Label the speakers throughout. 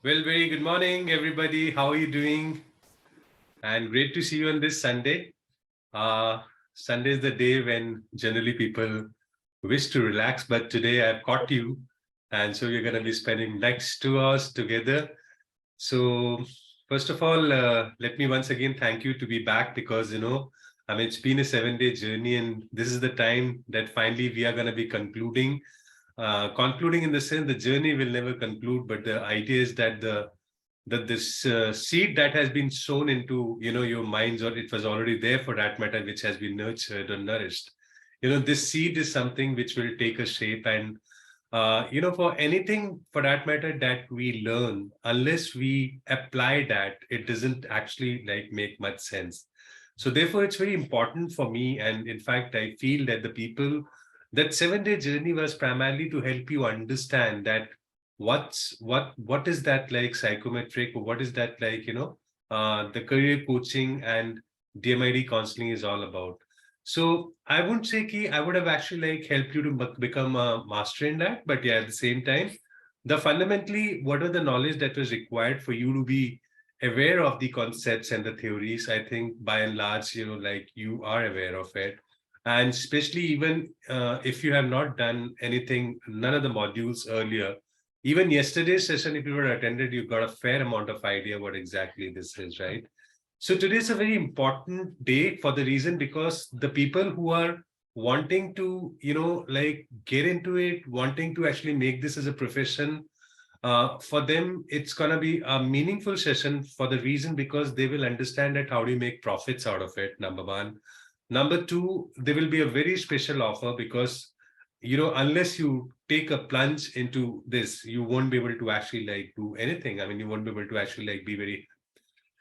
Speaker 1: Well, very good morning, everybody. How are you doing? And great to see you on this Sunday. Uh, Sunday is the day when generally people wish to relax, but today I've caught you. And so we're going to be spending next 2 hours together. So, first of all, let me once again thank you to be back because, I mean, it's been a 7-day journey, and this is the time that finally we are going to be concluding. Concluding in the sense the journey will never conclude, but the idea is that this seed that has been sown into your minds, or it was already there for that matter, which has been nurtured or nourished, this seed is something which will take a shape. And for anything for that matter that we learn, unless we apply that, it doesn't actually like make much sense. So therefore it's very important for me, and in fact I feel that the people, that 7-day journey was primarily to help you understand that what is that like psychometric, or what is that like the career coaching and DMIT counseling is all about. So I wouldn't say ki I would have actually like helped you to become a master in that, but yeah, at the same time, the fundamentally what are the knowledge that was required for you to be aware of the concepts and the theories, I think by and large, like you are aware of it. And especially even if you have not done anything, none of the modules earlier, even yesterday's session, if you were attended, you got a fair amount of idea what exactly this is, right? So today is a very important day for the reason because the people who are wanting to, like get into it, wanting to actually make this as a profession, for them, it's going to be a meaningful session for the reason because they will understand that how do you make profits out of it, number one. Number two, there will be a very special offer because, unless you take a plunge into this, you won't be able to actually like do anything. I mean, you won't be able to actually like be very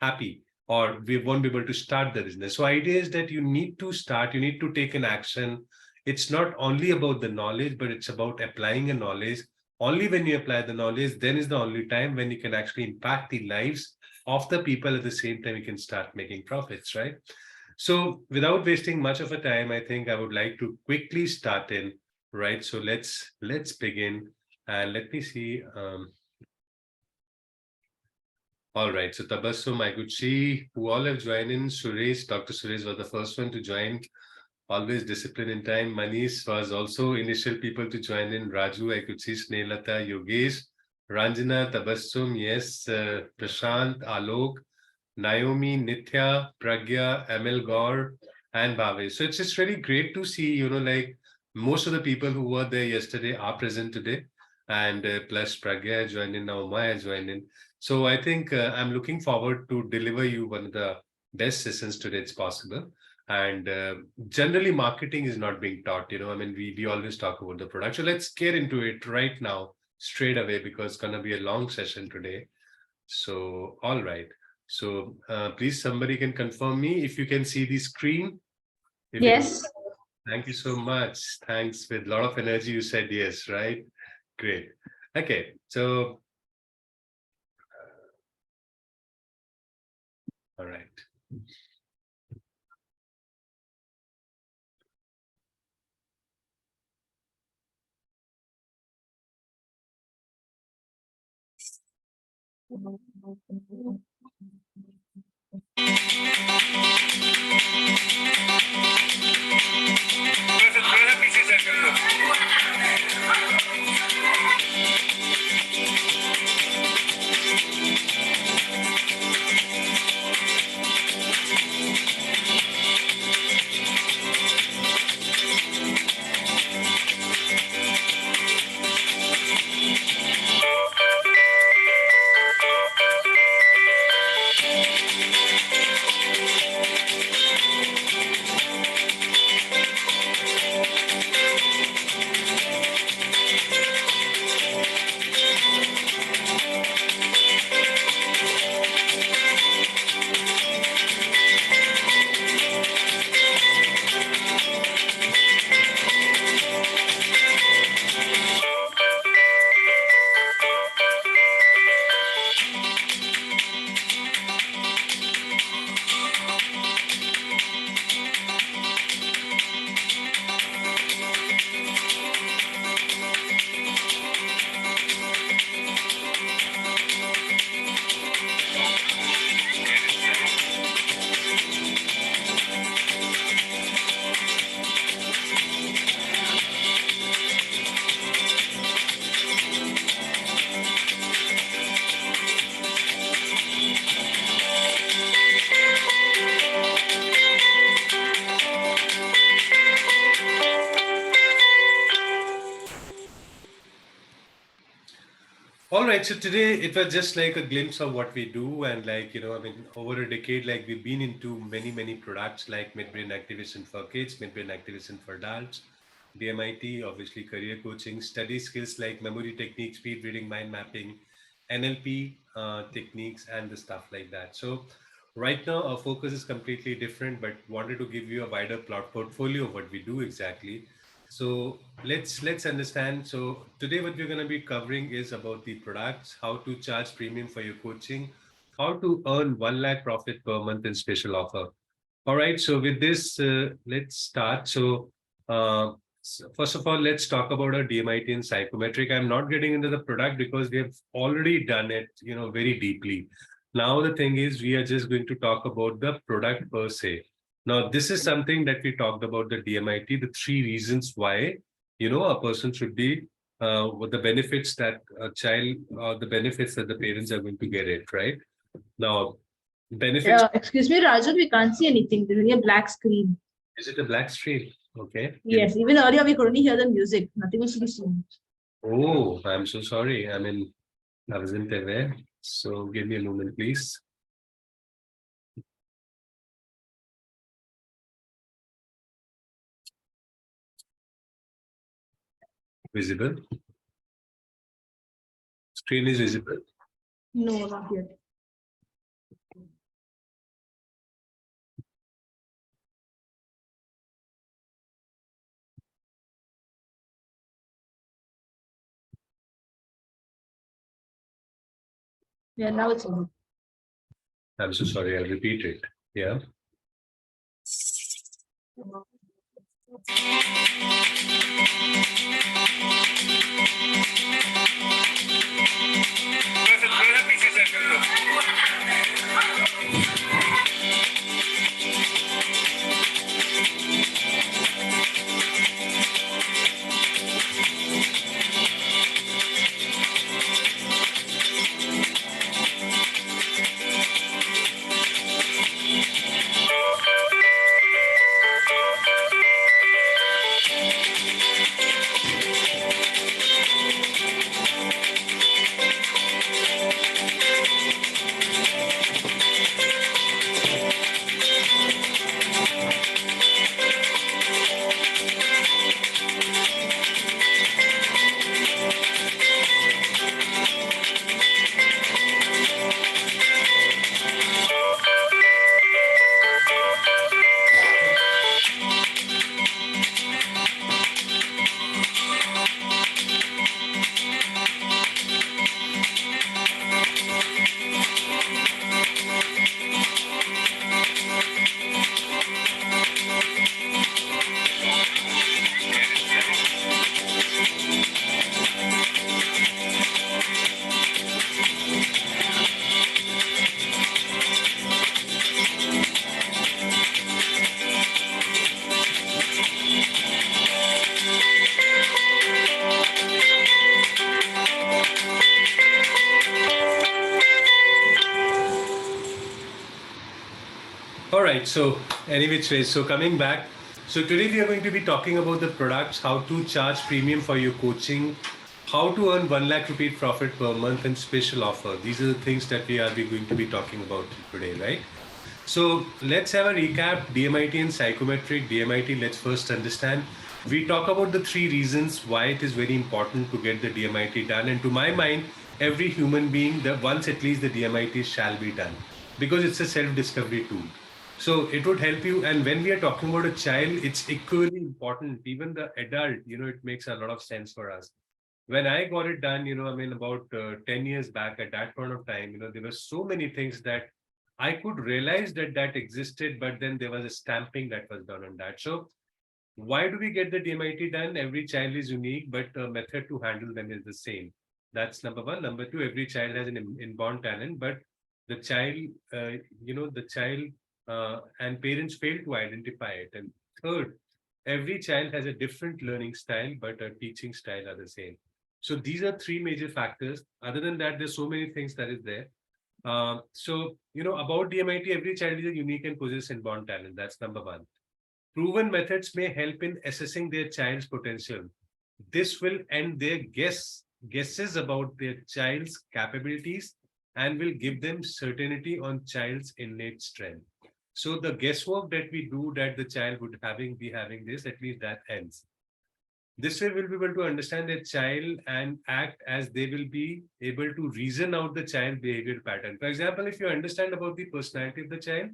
Speaker 1: happy, or we won't be able to start the business. So idea is that you need to start, you need to take an action. It's not only about the knowledge, but it's about applying a knowledge. Only when you apply the knowledge, then is the only time when you can actually impact the lives of the people. At the same time, you can start making profits, right? So without wasting much of a time, I think I would like to quickly start in, right? So let's begin. And let me see. All right. So Tabassum, I could see who all have joined in. Suresh, Dr. Suresh was the first one to join. Always discipline in time. Manish was also initial people to join in. Raju, I could see Snelata, Yogesh, Ranjana, Tabassum, yes, Prashant, Alok, Naomi, Nithya, Pragya, Emil Gaur, and Bhavesh. So it's just really great to see, like most of the people who were there yesterday are present today. And plus Pragya joined in, now Maya joined in. So I think I'm looking forward to deliver you one of the best sessions today it's possible. And generally marketing is not being taught, I mean, we always talk about the product. So let's get into it right now, straight away, because it's going to be a long session today. So, all right. So please, somebody can confirm me if you can see the screen. If you
Speaker 2: Yes.
Speaker 1: Thank you so much. Thanks. With a lot of energy, you said yes, right? Great. Okay. So, all right. All right, so today it was just like a glimpse of what we do, and like, I mean, over a decade, like we've been into many products like midbrain activation for kids, midbrain activation for adults, DMIT, obviously career coaching, study skills like memory techniques, speed reading, mind mapping, NLP techniques, and the stuff like that. So right now our focus is completely different, but wanted to give you a wider plot portfolio of what we do exactly. So let's understand. So today what we're going to be covering is about the products, how to charge premium for your coaching, how to earn 1 lakh profit per month in special offer. All right. So with this, let's start. So first of all, let's talk about our DMIT and psychometric. I'm not getting into the product because we have already done it, very deeply. Now the thing is, we are just going to talk about the product per se. Now, this is something that we talked about the DMIT, the 3 reasons why, a person should be with the benefits that a child, the benefits that the parents are going to get it, right? Now, benefits.
Speaker 2: Excuse me, Raju, we can't see anything. There's only a black screen.
Speaker 1: Is it a black screen? Okay.
Speaker 2: Yes, even earlier we could only hear the music. Nothing was to be seen.
Speaker 1: Oh, I'm so sorry. I mean, I wasn't aware. So give me a moment, please. Visible. Screen is visible.
Speaker 2: No, not yet. Yeah, now it's on.
Speaker 1: I'm so sorry. I'll repeat it. Yeah. So anyway, so coming back, so today we are going to be talking about the products, how to charge premium for your coaching, how to earn 1 lakh rupee profit per month and special offer. These are the things that we are going to be talking about today, right? So let's have a recap. DMIT and psychometric. DMIT, let's first understand. We talk about the 3 reasons why it is very important to get the DMIT done. And to my mind, every human being, once at least the DMIT shall be done, because it's a self-discovery tool. So it would help you. And when we are talking about a child, it's equally important. Even the adult, it makes a lot of sense for us. When I got it done, about 10 years back, at that point of time, there were so many things that I could realize that existed, but then there was a stamping that was done on that. So why do we get the DMIT done? Every child is unique, but the method to handle them is the same. That's number one. Number two, every child has an inborn talent, but the child, and parents fail to identify it. And third, every child has a different learning style, but a teaching style are the same. So these are 3 major factors. Other than that, there's so many things that is there. About DMIT, every child is a unique and possesses inborn talent. That's number one. Proven methods may help in assessing their child's potential. This will end their guesses about their child's capabilities and will give them certainty on child's innate strength. So the guesswork that we do that the child would be having this, at least that ends. This way we'll be able to understand their child and act as they will be able to reason out the child behavior pattern. For example, if you understand about the personality of the child,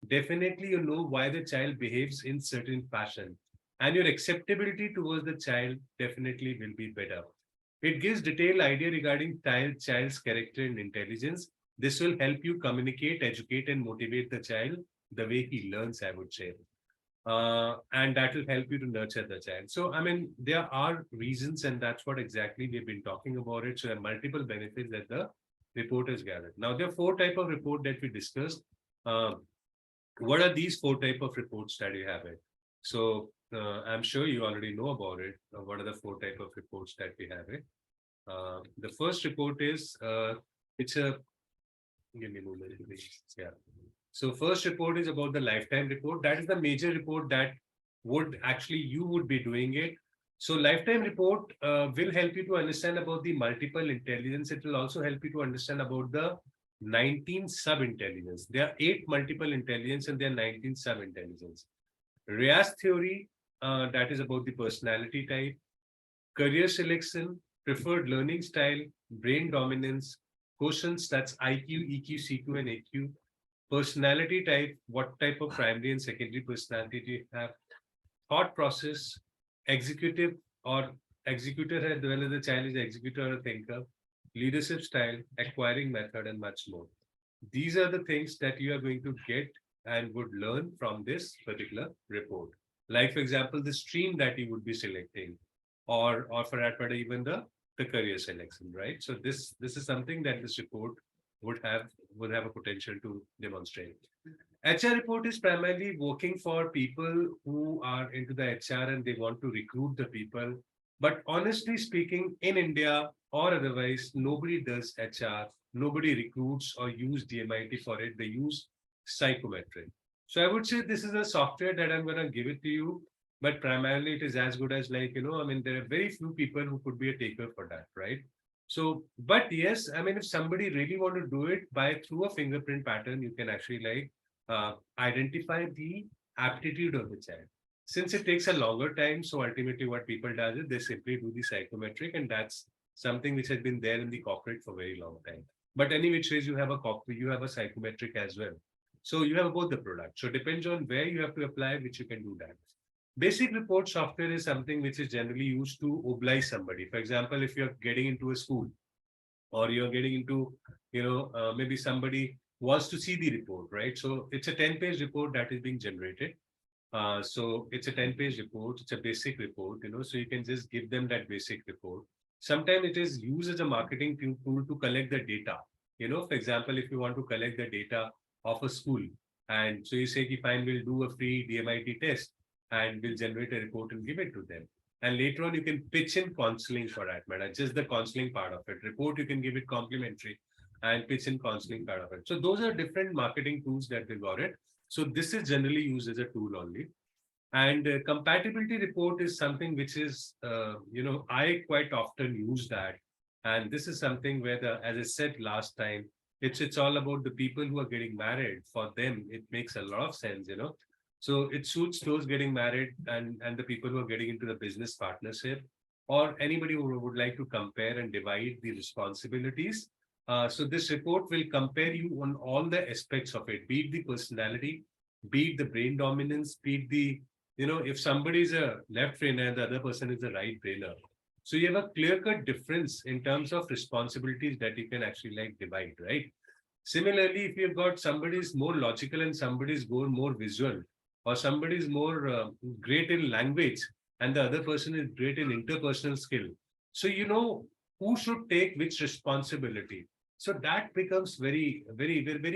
Speaker 1: definitely you know why the child behaves in certain fashion. And your acceptability towards the child definitely will be better. It gives detailed idea regarding child's character and intelligence. This will help you communicate, educate, and motivate the child the way he learns, I would say. And that will help you to nurture the child. So, there are reasons, and that's what exactly we've been talking about it. So there are multiple benefits that the report has gathered. Now, there are 4 types of report that we discussed. What are these 4 types of reports that you have it? So I'm sure you already know about it. What are the 4 types of reports that we have it? The first report is, it's a, give me a moment, yeah. So first report is about the lifetime report. That is the major report that you would be doing it. So lifetime report will help you to understand about the multiple intelligence. It will also help you to understand about the 19 sub-intelligence. There are 8 multiple intelligence and there are 19 sub-intelligence. Reyes theory, that is about the personality type, career selection, preferred learning style, brain dominance, quotients, that's IQ, EQ, CQ, and AQ, personality type, what type of primary and secondary personality do you have, thought process, executive or executor as well as the child is executor or thinker, leadership style, acquiring method, and much more. These are the things that you are going to get and would learn from this particular report. Like, for example, the stream that you would be selecting, or for that matter, even the career selection, right? So this is something that this report would have a potential to demonstrate. HR report is primarily working for people who are into the HR and they want to recruit the people. But honestly speaking, in India or otherwise, nobody does HR, nobody recruits or use DMIT for it. They use psychometric. So I would say this is a software that I'm going to give it to you, but primarily it is as good as there are very few people who could be a taker for that, right? So, but yes, if somebody really want to do it through a fingerprint pattern, you can actually identify the aptitude of the child. Since it takes a longer time, so ultimately what people do is they simply do the psychometric, and that's something which has been there in the corporate for a very long time. But any which ways you have a psychometric as well. So you have both the product. So depends on where you have to apply, which you can do that. Basic report software is something which is generally used to oblige somebody. For example, if you're getting into a school or you're getting into, maybe somebody wants to see the report, right? So it's a 10-page report that is being generated. So it's a 10-page report. It's a basic report, so you can just give them that basic report. Sometimes it is used as a marketing tool to collect the data. For example, if you want to collect the data of a school, and so you say, fine, we'll do a free DMIT test and we'll generate a report and give it to them. And later on, you can pitch in counseling for that matter, just the counseling part of it. Report, you can give it complimentary and pitch in counseling part of it. So those are different marketing tools that they got it. So this is generally used as a tool only. And compatibility report is something which is, I quite often use that. And this is something where, as I said last time, it's all about the people who are getting married. For them, it makes a lot of sense. So it suits those getting married and the people who are getting into the business partnership, or anybody who would like to compare and divide the responsibilities. So this report will compare you on all the aspects of it, be it the personality, be it the brain dominance, be it the if somebody is a left brainer and the other person is a right brainer. So you have a clear-cut difference in terms of responsibilities that you can actually like divide, right? Similarly, if you've got somebody is more logical and somebody is more visual, or somebody is more great in language and the other person is great in interpersonal skill. So you know who should take which responsibility. So that becomes very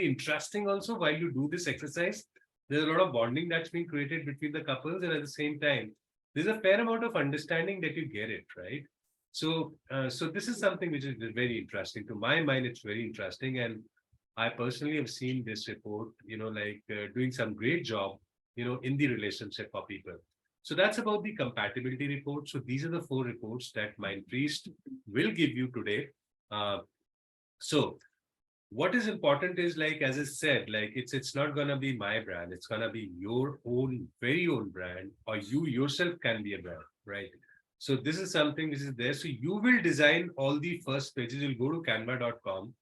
Speaker 1: interesting also while you do this exercise. There's a lot of bonding that's being created between the couples, and at the same time, there's a fair amount of understanding that you get it, right? So this is something which is very interesting. To my mind, it's very interesting, and I personally have seen this report, doing some great job, in the relationship for people. So that's about the compatibility report. So these are the 4 reports that Mind Priest will give you today. So what is important is, like as I said, like it's not gonna be my brand, it's gonna be your own very own brand, or you yourself can be a brand, right? So this is something which is there. So you will design all the first pages. You'll go to canva.com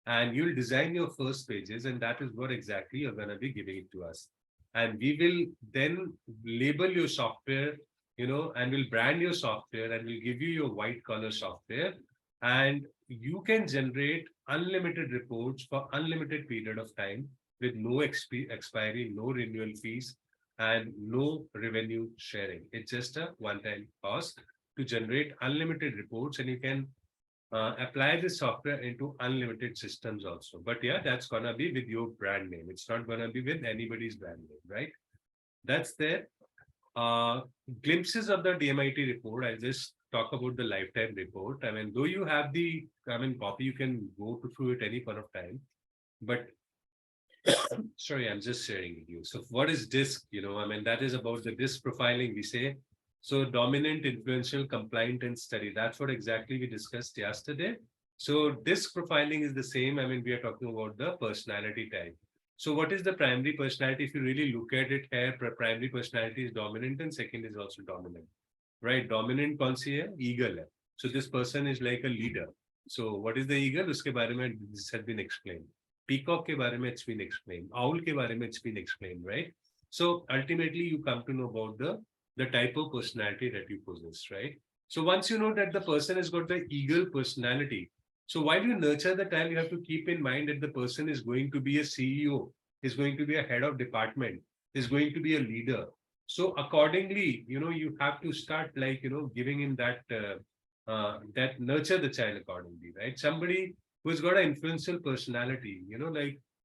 Speaker 1: and you'll design your first pages, and that is what exactly you're gonna be giving it to us. And we will then label your software, and we'll brand your software and we'll give you your white collar software, and you can generate unlimited reports for unlimited period of time with no expiry, no renewal fees, and no revenue sharing. It's just a one-time cost to generate unlimited reports, and you can apply this software into unlimited systems also. But yeah, that's gonna be with your brand name. It's not gonna be with anybody's brand name, right? That's there. Uh, Glimpses of the DMIT report. I'll just talk about the lifetime report. I mean, though you have the, copy, you can go through it any point of time. But sorry, I'm just sharing with you. So what is DISC? That is about the DISC profiling, we say. So dominant, influential, compliant, and steady. That's what exactly we discussed yesterday. So DISC profiling is the same. We are talking about the personality type. So what is the primary personality? If you really look at it here, primary personality is dominant and second is also dominant, right? Dominant कौन सी है? Eagle है. So this person is like a leader. So what is the eagle? उसके बारे में this has been explained. Peacock के बारे में it's been explained. Owl के बारे में it's been explained, right? So ultimately you come to know about the type of personality that you possess, right? So once you know that the person has got the eagle personality, so while you nurture the child, you have to keep in mind that the person is going to be a CEO, is going to be a head of department, is going to be a leader. So accordingly, you have to start giving him that nurture the child accordingly, right? Somebody who has got an influential personality,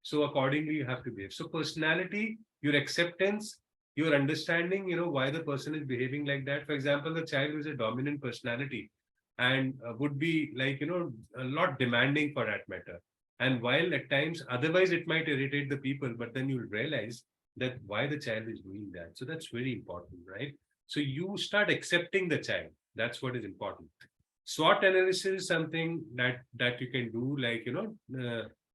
Speaker 1: so accordingly you have to behave. So personality, your acceptance, your understanding, why the person is behaving like that. For example, the child who is a dominant personality and would be a lot demanding for that matter. And while at times, otherwise it might irritate the people, but then you'll realize that why the child is doing that. So that's very important, right? So you start accepting the child. That's what is important. SWOT analysis is something that you can do,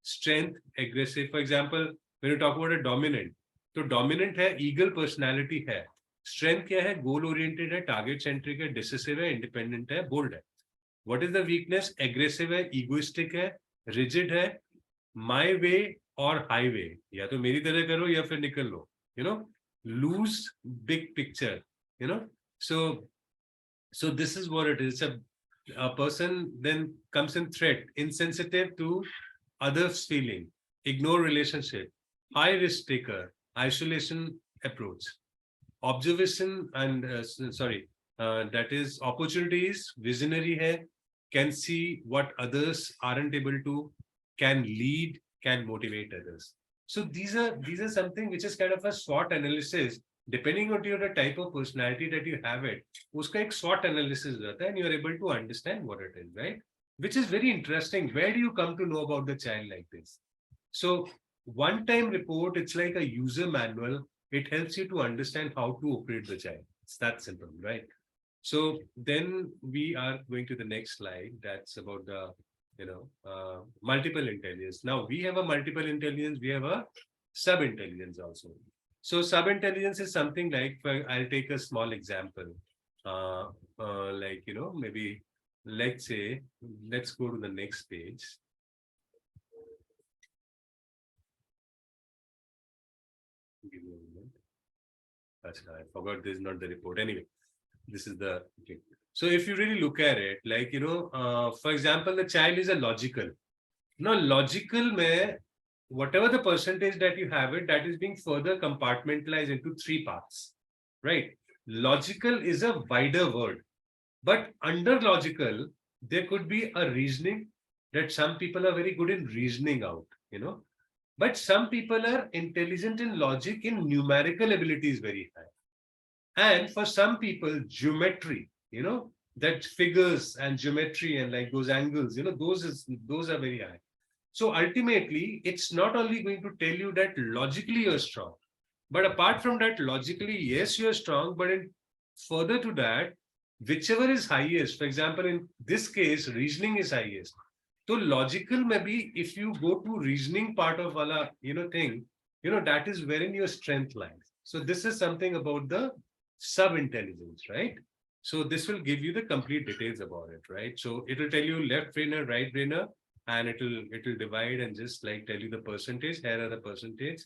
Speaker 1: strength, aggressive. For example, when you talk about a dominant, so dominant है, eagle personality है. Strength क्या है? Goal oriented है, target centric है, decisive है, independent है, bold है. What is the weakness? Aggressive है, egoistic है, rigid है, my way और highway. या तो मेरी तरह करो या फिर निकल लो. Lose big picture. So this is what it is. A person then comes in threat, insensitive to others' feeling, ignore relationship, high risk taker, isolation approach, observation and that is opportunities, visionary hai, can see what others aren't able to, can lead, can motivate others. So these are something which is kind of a SWOT analysis. Depending on your type of personality that you have it, uska ek SWOT analysis रहता है, and you are able to understand what it is, right? Which is very interesting. Where do you come to know about the child like this? So one-time report, it's like a user manual. It helps you to understand how to operate the child. It's that simple, right? So then we are going to the next slide. That's about the, multiple intelligence. Now we have a multiple intelligence. We have a sub-intelligence also. So sub-intelligence is something like, I'll take a small example. Maybe let's say, let's go to the next page. Give me a moment. I forgot this is not the report. Anyway, this is the okay. So if you really look at it, for example, the child is a logical. Now, logical may whatever the percentage that you have it, that is being further compartmentalized into three parts, right? Logical is a wider word, but under logical, there could be a reasoning that some people are very good in reasoning out, but some people are intelligent in logic in numerical ability is very high. And for some people, geometry, that figures and geometry and like those angles, those are very high. So ultimately, it's not only going to tell you that logically you're strong, but apart from that, logically, yes, you're strong, but in further to that, whichever is highest, for example, in this case, reasoning is highest. So logical maybe if you go to reasoning part of wala, thing, that is wherein your strength lies. So this is something about the sub-intelligence, right? So this will give you the complete details about it, right? So it will tell you left brainer, right brainer, and it will divide and just like tell you the percentage. Here are the percentage.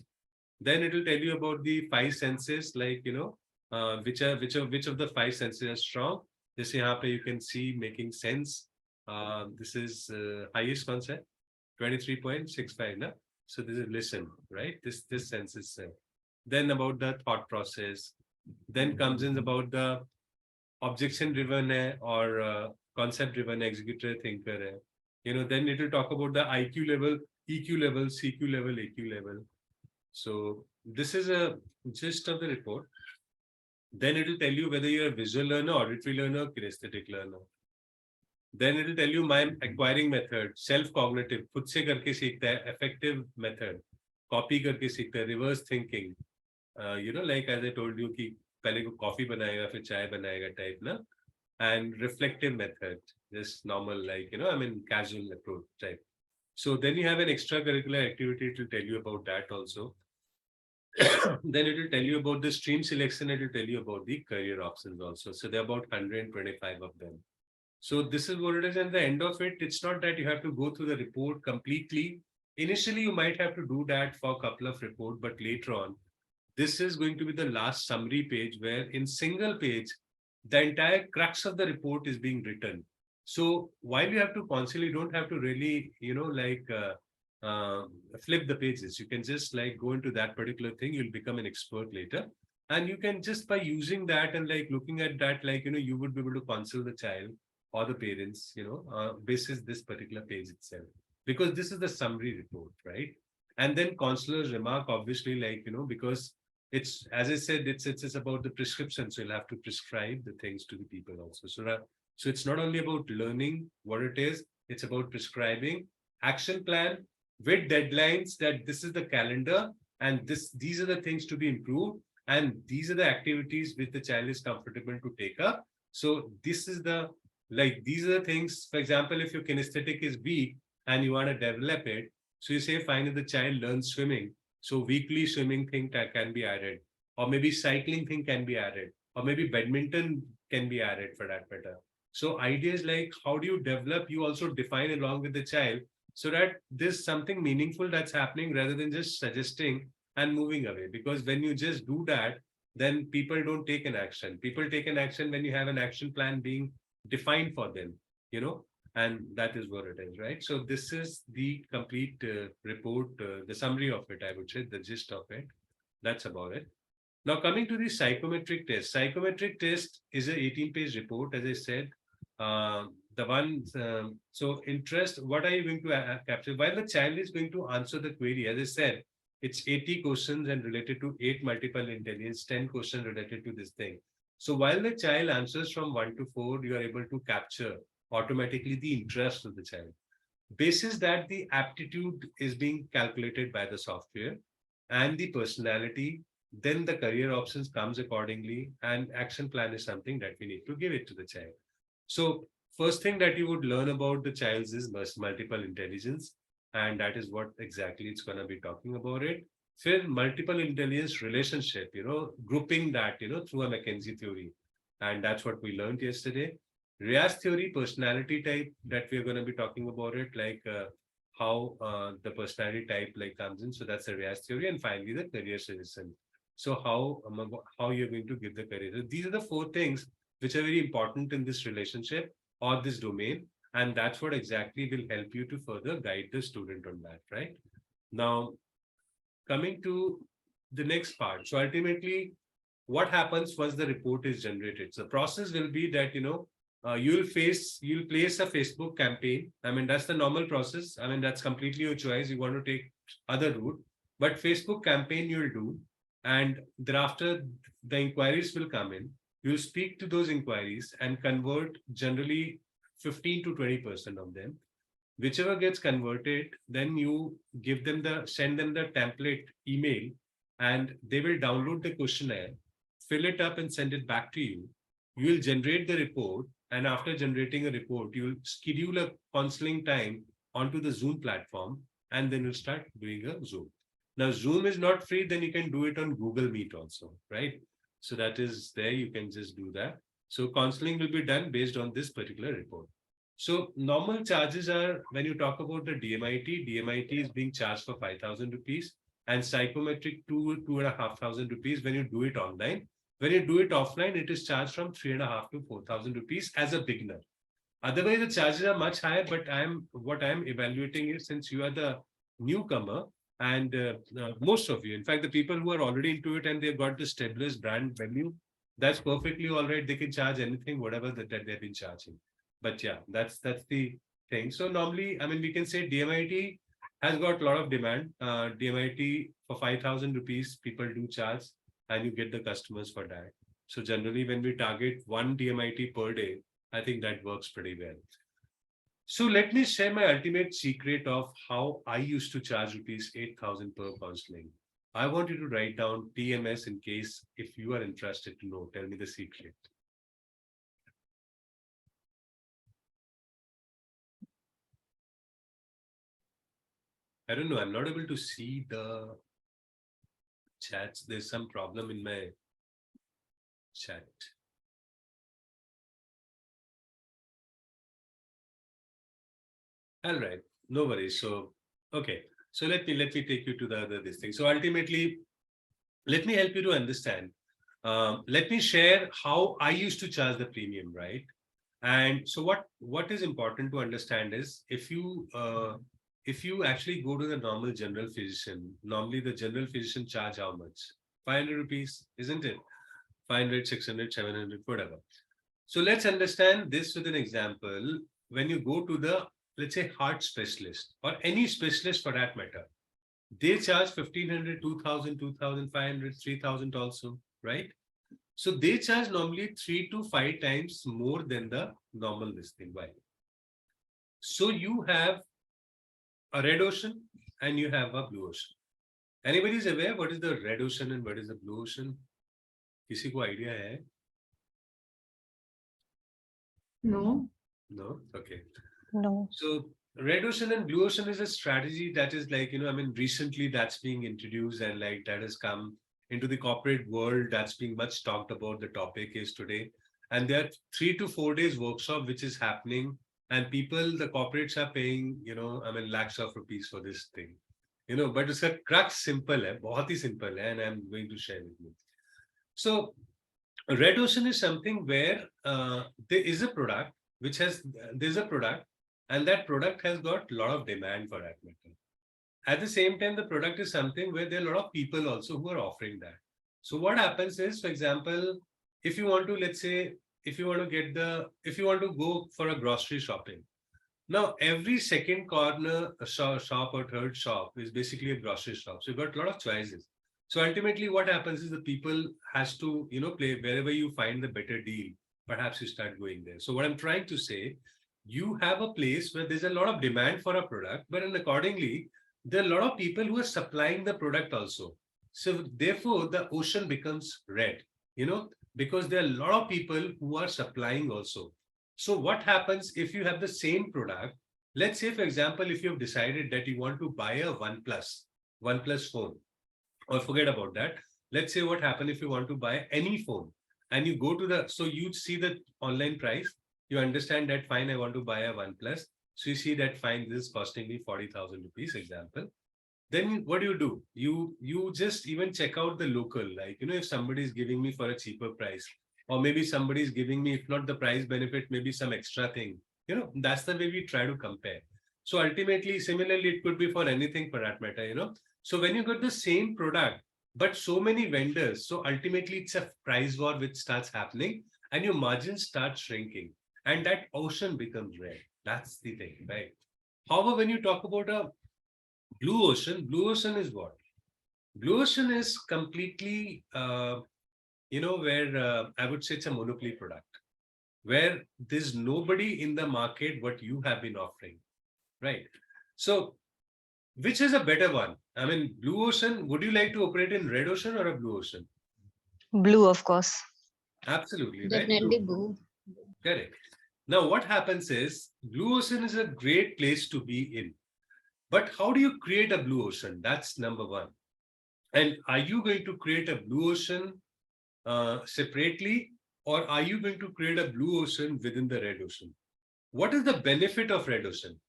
Speaker 1: Then it will tell you about the five senses, like which of the five senses are strong. This here you can see making sense. This is highest concept, 23.65. Na? So this is listen, right? This sense is then about the thought process. Then comes in about the objection driven or concept driven executor thinker. Then it will talk about the IQ level, EQ level, CQ level, AQ level. So this is a gist of the report. Then it will tell you whether you're a visual learner, auditory learner, kinesthetic learner. Then it will tell you my acquiring method, self-cognitive, खुद से करके सीखता है, effective method, copy करके सीखता है, reverse thinking. Like as I told you कि पहले को coffee बनाएगा फिर चाय बनाएगा type ना, and reflective method, just normal casual approach type. So then you have an extracurricular activity. It will tell you about that also. Then it will tell you about the stream selection. It will tell you about the career options also. So there are about 125 of them. So this is what it is. And the end of it, it's not that you have to go through the report completely. Initially, you might have to do that for a couple of reports, but later on, this is going to be the last summary page where in single page, the entire crux of the report is being written. So while you have to constantly, you don't have to really, flip the pages. You can just like go into that particular thing. You'll become an expert later. And you can just by using that and like looking at that, you would be able to counsel the child or the parents, basis this particular page itself. Because this is the summary report, right? And then counselors remark, obviously, because it's, as I said, it's about the prescription. So you'll have to prescribe the things to the people also. So it's not only about learning what it is, it's about prescribing action plan with deadlines that this is the calendar and these are the things to be improved and these are the activities which the child is comfortable to take up. So this is the, these are the things, for example, if your kinesthetic is weak and you want to develop it, so you say, fine, if the child learns swimming, so weekly swimming thing can be added, or maybe cycling thing can be added, or maybe badminton can be added for that matter. So ideas like how do you develop, you also define along with the child so that there's something meaningful that's happening rather than just suggesting and moving away. Because when you just do that, then people don't take an action. People take an action when you have an action plan being defined for them, and that is what it is, right? So this is the complete report, the summary of it, I would say, the gist of it. That's about it. Now coming to the psychometric test. Psychometric test is an 18-page report, as I said. The one, so interest, what are you going to capture? While the child is going to answer the query, as I said, it's 80 questions and related to 8 multiple intelligence, 10 questions related to this thing. So while the child answers from 1 to 4, you are able to capture automatically the interest of the child. Basis that the aptitude is being calculated by the software and the personality, then the career options comes accordingly, and action plan is something that we need to give it to the child. So first thing that you would learn about the child is multiple intelligence, and that is what exactly it's going to be talking about it. Then multiple intelligence relationship, grouping that, through a McKinsey theory. And that's what we learned yesterday. Riaz theory, personality type that we're going to be talking about it, like how the personality type like comes in. So that's the Riaz theory. And finally, the career suggestion. So how you're going to give the career. So these are the four things which are very important in this relationship or this domain. And that's what exactly will help you to further guide the student on that, right? Now, coming to the next part. So ultimately, what happens once the report is generated? So the process will be that, you'll place a Facebook campaign. I mean, that's the normal process. I mean, that's completely your choice. You want to take other route, but Facebook campaign you'll do. And thereafter, the inquiries will come in. You'll speak to those inquiries and convert generally 15 to 20% of them. Whichever gets converted, then you send them the template email, and they will download the questionnaire, fill it up and send it back to you. You will generate the report, and after generating a report, you'll schedule a counseling time onto the Zoom platform, and then you'll start doing a Zoom. Now, Zoom is not free, then you can do it on Google Meet also, right? So that is there, you can just do that. So counseling will be done based on this particular report. So normal charges are, when you talk about the DMIT is being charged for 5,000 rupees, and psychometric 2,500 rupees when you do it online. When you do it offline, it is charged from 3,500 to 4,000 rupees as a beginner. Otherwise, the charges are much higher, but what I'm evaluating is, since you are the newcomer, and most of you, in fact, the people who are already into it and they've got the established brand value, that's perfectly all right. They can charge anything, whatever that they've been charging. But yeah, that's the thing. So normally, I mean, we can say DMIT has got a lot of demand. DMIT for 5,000 rupees, people do charge, and you get the customers for that. So generally, when we target one DMIT per day, I think that works pretty well. So let me share my ultimate secret of how I used to charge rupees 8,000 per counseling. I want you to write down TMS in case if you are interested to know. Tell me the secret. I don't know. I'm not able to see the chats. There's some problem in my chat. All right, no worries. So, okay. So let me take you to the other this thing. So ultimately, let me help you to understand. Let me share how I used to charge the premium, right? And so what is important to understand is, if you actually go to the normal general physician, normally the general physician charge how much? 500 rupees, isn't it? 500, 600, 700, whatever. So let's understand this with an example. When you go to the, let's say, heart specialist or any specialist for that matter, they charge 1,500, 2,000, 2,500, 3,000 also, right? So they charge normally 3 to 5 times more than the normal listing. Why? So you have a red ocean and you have a blue ocean. Anybody is aware what is the red ocean and what is the blue ocean? किसी को idea है?
Speaker 2: No.
Speaker 1: No? Okay.
Speaker 3: No.
Speaker 1: So red ocean and blue ocean is a strategy that is like, I mean, recently that's being introduced, and like that has come into the corporate world. That's being much talked about. The topic is today. And there are 3 to 4 days workshop which is happening, and people, the corporates are paying, I mean, lakhs of rupees for this thing. But it's a crux simple hai, बहुत ही simple hai, and I'm going to share with you. So red ocean is something where there is a product there's a product, and that product has got a lot of demand for that matter. At the same time, the product is something where there are a lot of people also who are offering that. So what happens is, for example, if you want to, let's say, if you want to go for a grocery shopping, now every second corner shop or third shop is basically a grocery shop. So you've got a lot of choices. So ultimately what happens is the people has to, play wherever you find the better deal, perhaps you start going there. So what I'm trying to say, you have a place where there's a lot of demand for a product, but then accordingly, there are a lot of people who are supplying the product also. So therefore, the ocean becomes red, because there are a lot of people who are supplying also. So what happens if you have the same product? Let's say, for example, if you've decided that you want to buy a OnePlus phone, or forget about that. Let's say what happens if you want to buy any phone and you go to so you see the online price, you understand that fine, I want to buy a OnePlus. So you see that fine, this is costing me 40,000 rupees, example. Then what do? You just even check out the local, like, if somebody is giving me for a cheaper price, or maybe somebody is giving me, if not the price benefit, maybe some extra thing. That's the way we try to compare. So ultimately, similarly, it could be for anything for that matter. So when you got the same product, but so many vendors, so ultimately it's a price war which starts happening and your margins start shrinking and that ocean becomes red. That's the thing, right? However, when you talk about a blue ocean is what? Blue ocean is completely, where I would say it's a monopoly product, where there's nobody in the market what you have been offering, right? So which is a better one? I mean, blue ocean, would you like to operate in red ocean or a blue ocean?
Speaker 3: Blue, of course.
Speaker 1: Absolutely, right?
Speaker 2: Definitely blue.
Speaker 1: Correct. Now, what happens is blue ocean is a great place to be in. But how do you create a blue ocean? That's number one. And are you going to create a blue ocean separately, or are you going to create a blue ocean within the red ocean? What is the benefit of red ocean?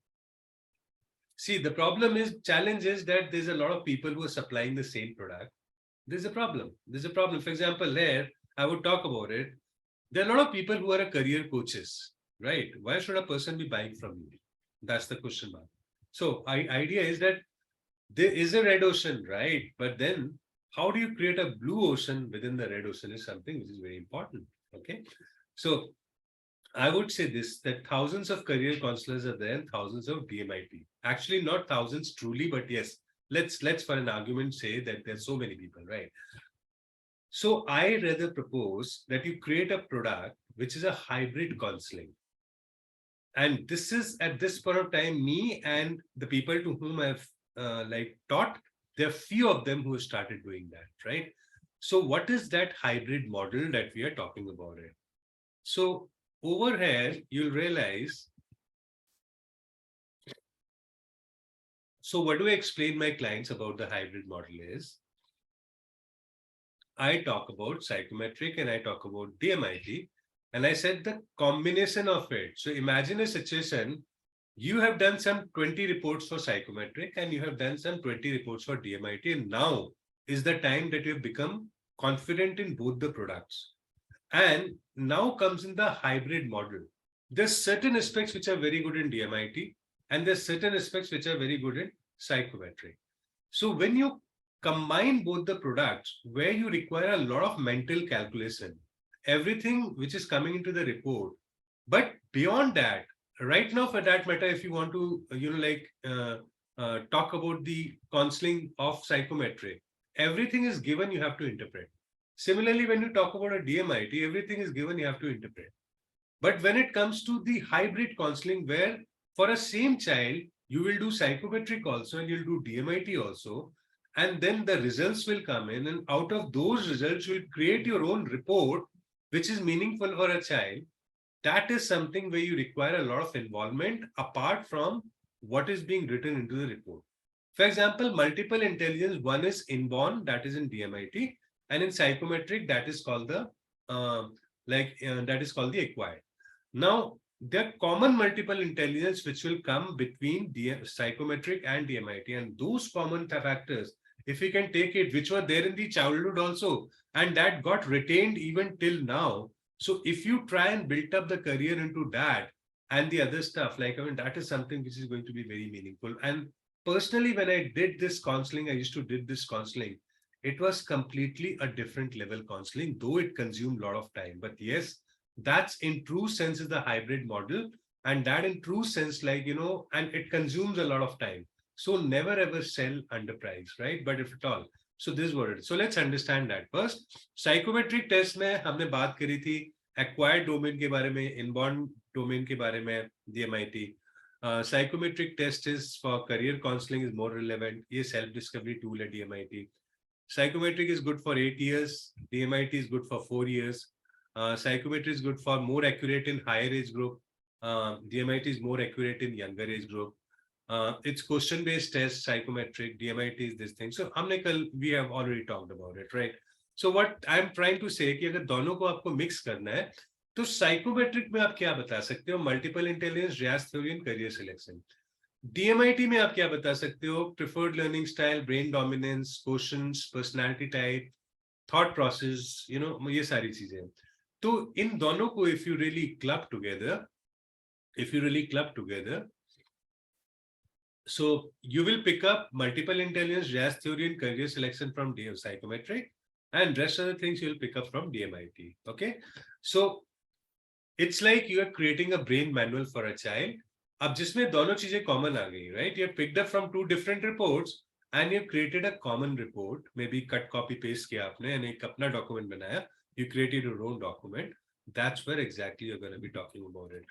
Speaker 1: See, the challenge is that there's a lot of people who are supplying the same product. There's a problem. For example, there, I would talk about it. There are a lot of people who are career coaches, right? Why should a person be buying from you? That's the question mark. So, idea is that there is a red ocean, right? But then how do you create a blue ocean within the red ocean is something which is very important. Okay. So I would say this, that thousands of career counselors are there and thousands of DMIT. Actually, not thousands truly, but yes, let's for an argument say that there's so many people, right? So I rather propose that you create a product which is a hybrid counseling. And this is at this point of time, me and the people to whom I've taught, there are few of them who have started doing that, right? So what is that hybrid model that we are talking about it? So over here, you'll realize. So what do I explain my clients about the hybrid model is? I talk about psychometric and I talk about DMIT. And I said the combination of it. So imagine a situation, you have done some 20 reports for psychometric and you have done some 20 reports for DMIT. And now is the time that you have become confident in both the products. And now comes in the hybrid model. There's certain aspects which are very good in DMIT and there's certain aspects which are very good in psychometric. So when you combine both the products where you require a lot of mental calculation, everything which is coming into the report, but beyond that, right now for that matter, if you want to, talk about the counseling of psychometric, everything is given, you have to interpret. Similarly, when you talk about a DMIT, everything is given, you have to interpret. But when it comes to the hybrid counseling, where for a same child, you will do psychometric also and you'll do DMIT also, and then the results will come in, and out of those results, you will create your own report, which is meaningful for a child. That is something where you require a lot of involvement apart from what is being written into the report. For example, multiple intelligence, one is inborn, that is in DMIT, and in psychometric, that is called the acquired. Now, there are common multiple intelligence which will come between psychometric and DMIT, and those common factors, if we can take it, which were there in the childhood also, and that got retained even till now. So if you try and build up the career into that and the other stuff, that is something which is going to be very meaningful. And personally, when I did this counseling, I used to did this counseling. It was completely a different level counseling, though it consumed a lot of time. But yes, that's in true sense is the hybrid model. And that in true sense, and it consumes a lot of time. So never ever sell underpriced, right? But if at all. So this is what it is. So let's understand that. First, psychometric test में हमने बात करी थी acquired domain के बारे में, inborn domain के बारे में DMIT. Psychometric test is for career counseling is more relevant. ये self discovery tool है DMIT. Psychometric is good for 8 years. DMIT is good for 4 years. Psychometry is good for more accurate in higher age group. DMIT is more accurate in younger age group. It's question based test, psychometric. DMIT is this thing. So हमने कल we have already talked about it, right? So what I'm trying to say कि अगर दोनों को आपको mix करना है तो साइकोमेट्रिक में आप क्या बता सकते हो? मल्टीपल इंटेलिजेंस, रियाज theory and career selection. DMIT में आप क्या बता सकते हो? Preferred learning style, brain dominance, questions, personality type, thought process, ये सारी चीजें. तो इन दोनों को if you really club together, so you will pick up multiple intelligence, RAS theory and career selection from psychometric, and rest of the things you will pick up from DMIT. Okay, so it's like you are creating a brain manual for a child. अब जिसमें दोनों चीजें common आ गई, right? You have picked up from two different reports and you have created a common report. Maybe cut, copy, paste किया आपने and एक अपना document बनाया. You created your own document. That's where exactly you're going to be talking about it.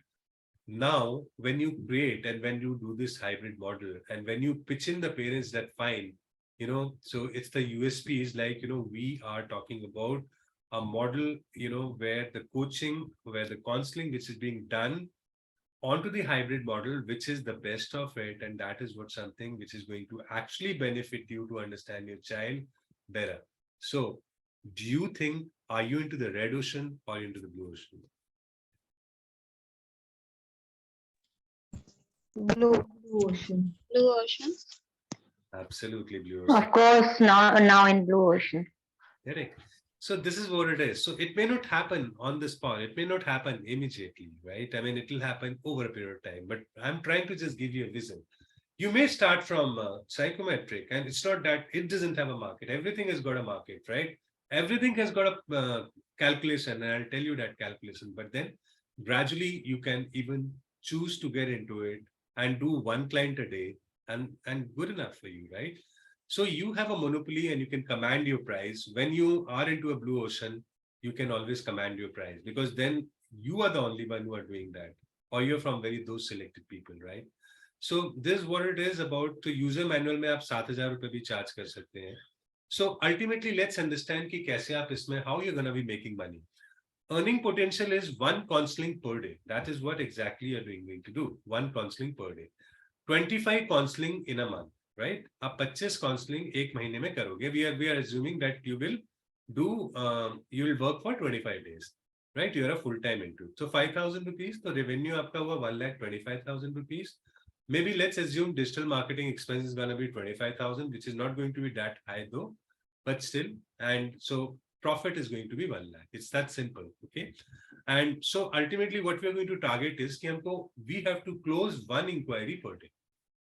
Speaker 1: Now, when you create and when you do this hybrid model and when you pitch in the parents that fine, so it's the USPs like, we are talking about a model, where the coaching, where the counseling, which is being done onto the hybrid model, which is the best of it. And that is what something which is going to actually benefit you to understand your child better. So do you think, are you into the red ocean or into the blue ocean?
Speaker 3: Blue.
Speaker 2: Blue ocean.
Speaker 3: Blue ocean.
Speaker 1: Absolutely blue ocean.
Speaker 3: Of course, now in blue ocean.
Speaker 1: Correct. So this is what it is. So it may not happen on the spot. It may not happen immediately, right? I mean, it will happen over a period of time. But I'm trying to just give you a vision. You may start from psychometric, and it's not that it doesn't have a market. Everything has got a market, right? Everything has got a calculation, and I'll tell you that calculation. But then gradually you can even choose to get into it and do one client a day, and good enough for you, right? So you have a monopoly and you can command your price. When you are into a blue ocean, you can always command your price because then you are the only one who are doing that, or you're from those selected people, right? So this is what it is about. To user manual में आप 7,000 रुपए भी charge कर सकते हैं. So ultimately, let's understand कि कैसे आप इसमें, how you're gonna be making money. Earning potential is one counseling per day. That is what exactly you're going to do. One counseling per day. 25 counseling in a month. Right? आप 25 counselling एक महीने में करोगे. We are assuming that you will work for 25 days. Right? You are a full-time into. So 5,000 rupees. So revenue आपका हुआ 1,25,000 rupees. Maybe let's assume digital marketing expense is going to be 25,000, which is not going to be that high though, but still. And so profit is going to be 1 lakh. It's that simple. Okay. And so ultimately what we are going to target is we have to close one inquiry per day.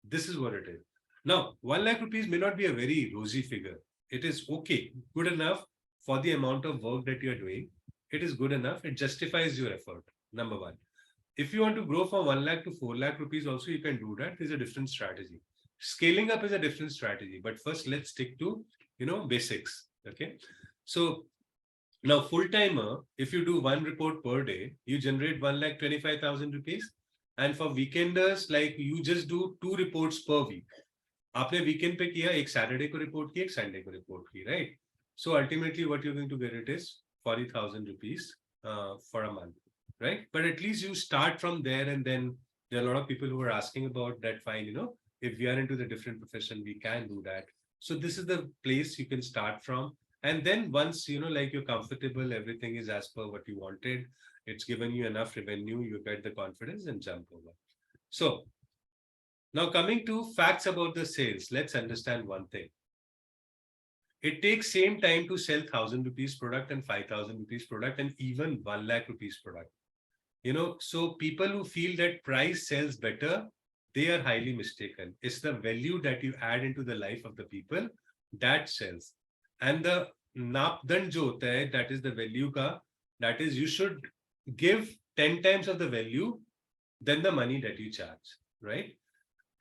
Speaker 1: This is what it is. Now, 1 lakh rupees may not be a very rosy figure. It is okay, good enough for the amount of work that you are doing. It is good enough. It justifies your effort. Number one. If you want to grow from 1 lakh to 4 lakh rupees also, you can do that. There's a different strategy. Scaling up is a different strategy. But first, let's stick to, basics. Okay. So now full-timer, if you do one report per day, you generate 1,25,000 rupees. And for weekenders, like you just do 2 reports per week. आपने weekend पे किया, एक Saturday को report की, एक Sunday को report की, right? So ultimately what you are going to get it is 40,000 rupees for a month, right? But at least you start from there, and then there are a lot of people who are asking about that. Fine, if we are into the different profession, we can do that. So this is the place you can start from, and then once like you're comfortable, everything is as per what you wanted, it's given you enough revenue, you get the confidence and jump over. So now coming to facts about the sales, let's understand one thing. It takes same time to sell 1,000 rupees product and 5,000 rupees product and even 1 lakh rupees product. So people who feel that price sells better, they are highly mistaken. It's the value that you add into the life of the people that sells. And the napdan jo hota hai, that is the value ka, that is you should give 10 times of the value than the money that you charge, right?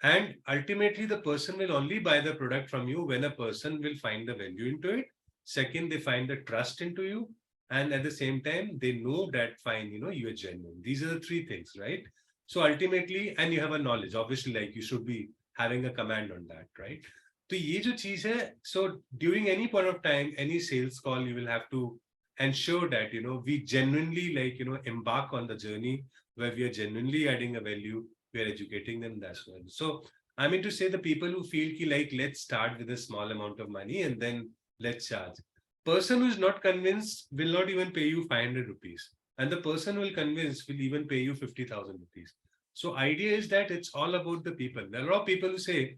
Speaker 1: And ultimately, the person will only buy the product from you when a person will find the value into it. Second, they find the trust into you. and at the same time, they know that fine, you are genuine. These are the three things, right? So ultimately, and you have a knowledge, obviously, like you should be having a command on that, right? So ये जो चीज है, so during any point of time, any sales call, you will have to ensure that, we genuinely embark on the journey where we are genuinely adding a value, we are educating them, that's well. So I mean to say the people who feel ki like, let's start with a small amount of money and then let's charge. Person who is not convinced will not even pay you 500 rupees. And the person who will convince will even pay you 50,000 rupees. So idea is that it's all about the people. There are a lot of people who say,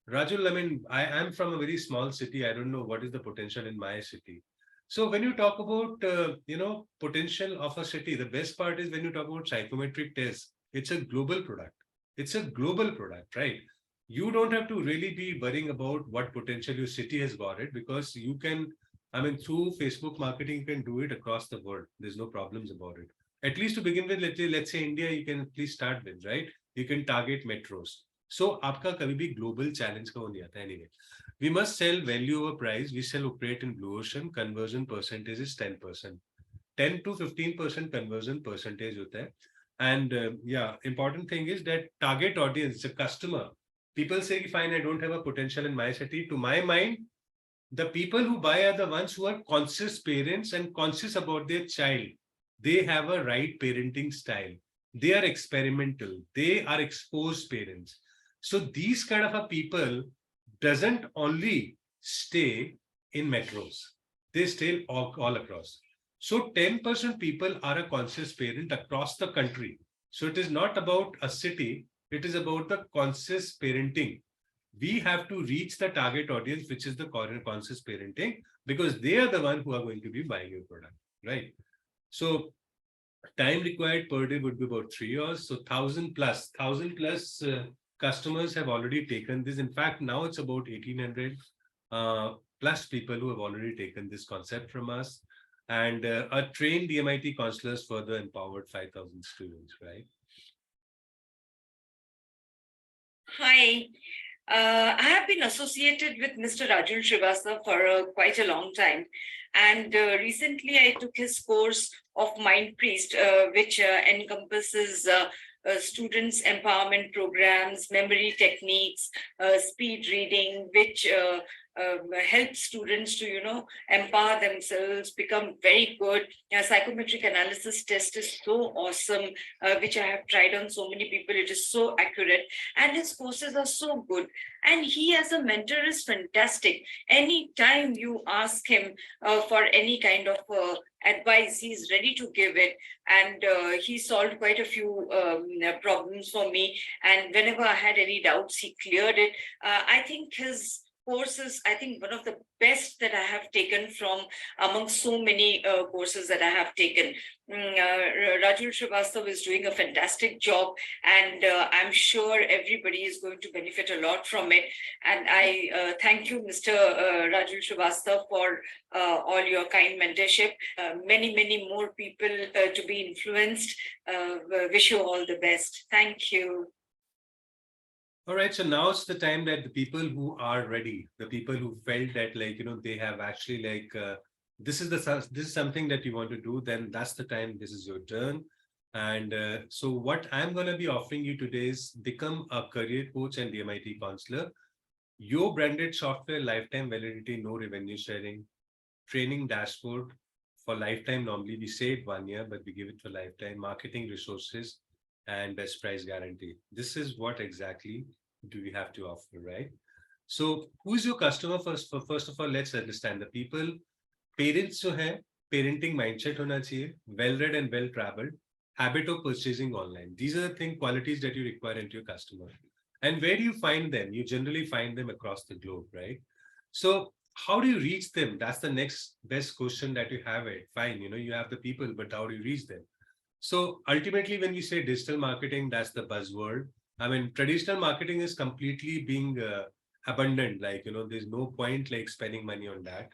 Speaker 1: Rajul, I mean, I am from a very small city. I don't know what is the potential in my city. So when you talk about, potential of a city, the best part is when you talk about psychometric tests, it's a global product. It's a global product, right? You don't have to really be worrying about what potential your city has got it, because you can, I mean, through Facebook marketing, you can do it across the world. There's no problems about it. At least to begin with, let's say India, you can at least start with, right? You can target metros. So आपका कभी भी global challenge का वो नहीं आता anyway. We must sell value over price. We shall operate in blue ocean. Conversion percentage is 10%. 10 to 15% conversion percentage होता है. And yeah, important thing is that target audience, the customer. People say, fine, I don't have a potential in my city. To my mind, the people who buy are the ones who are conscious parents and conscious about their child. They have a right parenting style. They are experimental. They are exposed parents. So these kind of a people doesn't only stay in metros. They stay all across. So 10% people are a conscious parent across the country. So it is not about a city. It is about the conscious parenting. We have to reach the target audience, which is the conscious parenting, because they are the one who are going to be buying your product, right? So time required per day would be about 3 hours. So 1,000 plus customers have already taken this. In fact, now it's about 1,800 plus people who have already taken this concept from us. And our trained DMIT counselors further empowered 5,000 students, right?
Speaker 4: Hi. I have been associated with Mr. Raju Shrivastava for quite a long time. And recently I took his course of Mind Priest, which encompasses students' empowerment programs, memory techniques, speed reading, which help students to, empower themselves, become very good. Psychometric analysis test is so awesome, which I have tried on so many people. It is so accurate. And his courses are so good. And he as a mentor is fantastic. Anytime you ask him for any kind of advice, he's ready to give it. And he solved quite a few problems for me. And whenever I had any doubts, he cleared it. I think his courses, I think one of the best that I have taken from among so many courses that I have taken. Raju Shrivastava is doing a fantastic job, and I'm sure everybody is going to benefit a lot from it. And I thank you, Mr. Raju Shrivastava, for all your kind mentorship. Many, many more people to be influenced. Wish you all the best. Thank you.
Speaker 1: All right, so now it's the time that the people who are ready, the people who felt that they have actually this is something that you want to do, then that's the time. This is your turn. And so what I'm going to be offering you today is become a career coach and DMIT counselor. Your branded software, lifetime validity, no revenue sharing, training dashboard for lifetime. Normally we say it 1 year, but we give it for lifetime. Marketing resources and best price guarantee. This is what exactly do we have to offer, right? So who is your customer first? First of all, let's understand the people. Parents जो है, parenting mindset होना चाहिए, well-read and well-traveled, habit of purchasing online. These are the qualities that you require into your customer. And where do you find them? You generally find them across the globe, right? So how do you reach them? That's the next best question that you have it. Fine, you have the people, but how do you reach them? So ultimately, when we say digital marketing, that's the buzzword. I mean, traditional marketing is completely being abundant. There's no point spending money on that.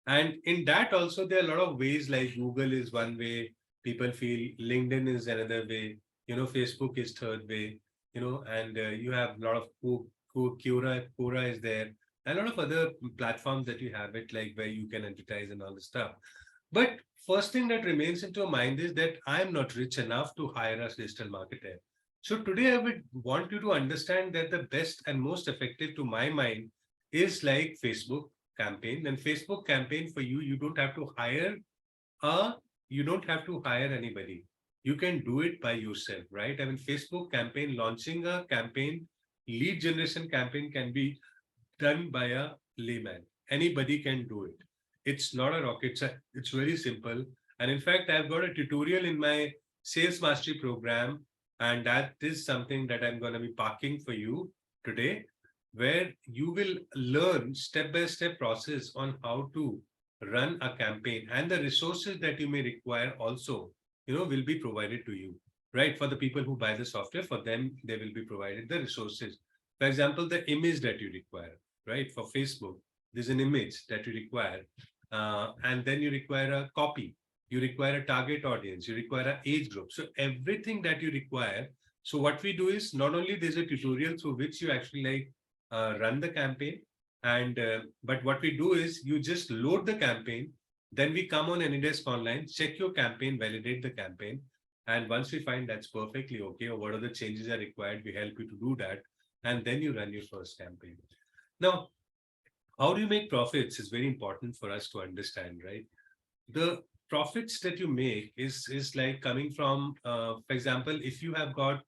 Speaker 1: And in that also, there are a lot of ways, like Google is one way, people feel LinkedIn is another way, Facebook is third way, and you have a lot of Quora is there, and a lot of other platforms that you have it, like where you can advertise and all this stuff. But first thing that remains into your mind is that I'm not rich enough to hire a digital marketer. So today I would want you to understand that the best and most effective to my mind is like Facebook campaign. And Facebook campaign for you, you don't have to hire uh, you don't have to hire anybody. You can do it by yourself, right? I mean, Facebook campaign, launching a campaign, lead generation campaign can be done by a layman. Anybody can do it. It's not a rocket science. It's very simple. And in fact, I've got a tutorial in my sales mastery program, and that is something that I'm going to be parking for you today, where you will learn step-by-step process on how to run a campaign, and the resources that you may require also, will be provided to you, right? For the people who buy the software, for them, they will be provided the resources. For example, the image that you require, right? For Facebook, there's an image that you require, and then you require a copy, you require a target audience, you require an age group. So everything that you require. So what we do is, not only there's a tutorial through which you actually run the campaign, and but what we do is you just load the campaign, then we come on AnyDesk Online, check your campaign, validate the campaign, and once we find that's perfectly okay, or what are the changes are required, we help you to do that, and then you run your first campaign. Now, how do you make profits is very important for us to understand, right? The profits that you make is like coming from, for example, if you have got,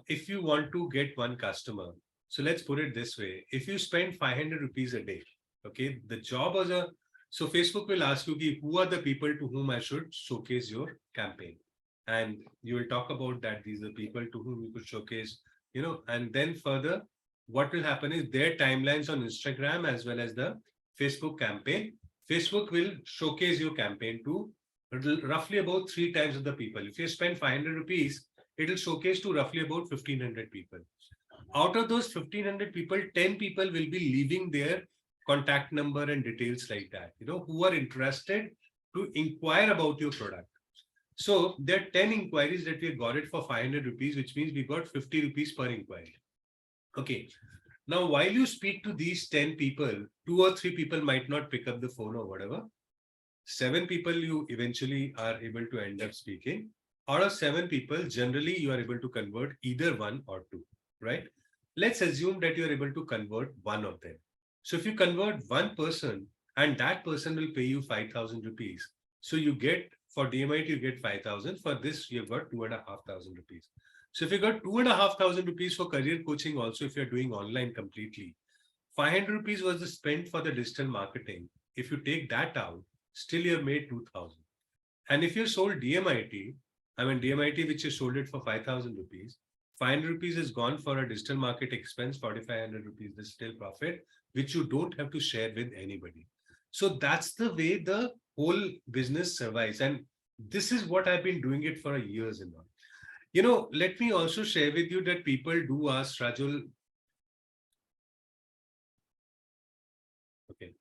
Speaker 1: if you want to get one customer, so let's put it this way: if you spend 500 rupees a day, okay, the job was a, so Facebook will ask you, who are the people to whom I should showcase your campaign, and you will talk about that. These are people to whom you could showcase, and then further, what will happen is their timelines on Instagram as well as the Facebook campaign. Facebook will showcase your campaign to roughly about 3 times of the people. If you spend 500 rupees, it will showcase to roughly about 1500 people. Out of those 1500 people, 10 people will be leaving their contact number and details like that, who are interested to inquire about your product. So there are 10 inquiries that we got it for 500 rupees, which means we got 50 rupees per inquiry. Okay. Now, while you speak to these 10 people, 2 or 3 people might not pick up the phone or whatever. 7 people you eventually are able to end up speaking. Out of 7 people, generally you are able to convert either 1 or 2, right? Let's assume that you are able to convert 1 of them. So if you convert 1 person and that person will pay you 5,000 rupees. So you get, for DMIT, you get 5,000. For this, you've got 2,500 rupees. So if you got 2,500 rupees for career coaching, also if you're doing online completely, 500 rupees was the spent for the digital marketing. If you take that out, still you've made 2,000. And if you sold DMIT, DMIT, which you sold it for 5,000 rupees, 500 rupees is gone for a digital market expense, 4,500 rupees is still profit, which you don't have to share with anybody. So that's the way the whole business survives. And this is what I've been doing it for years and all. Let me also share with you that people do ask, Rajul. Okay.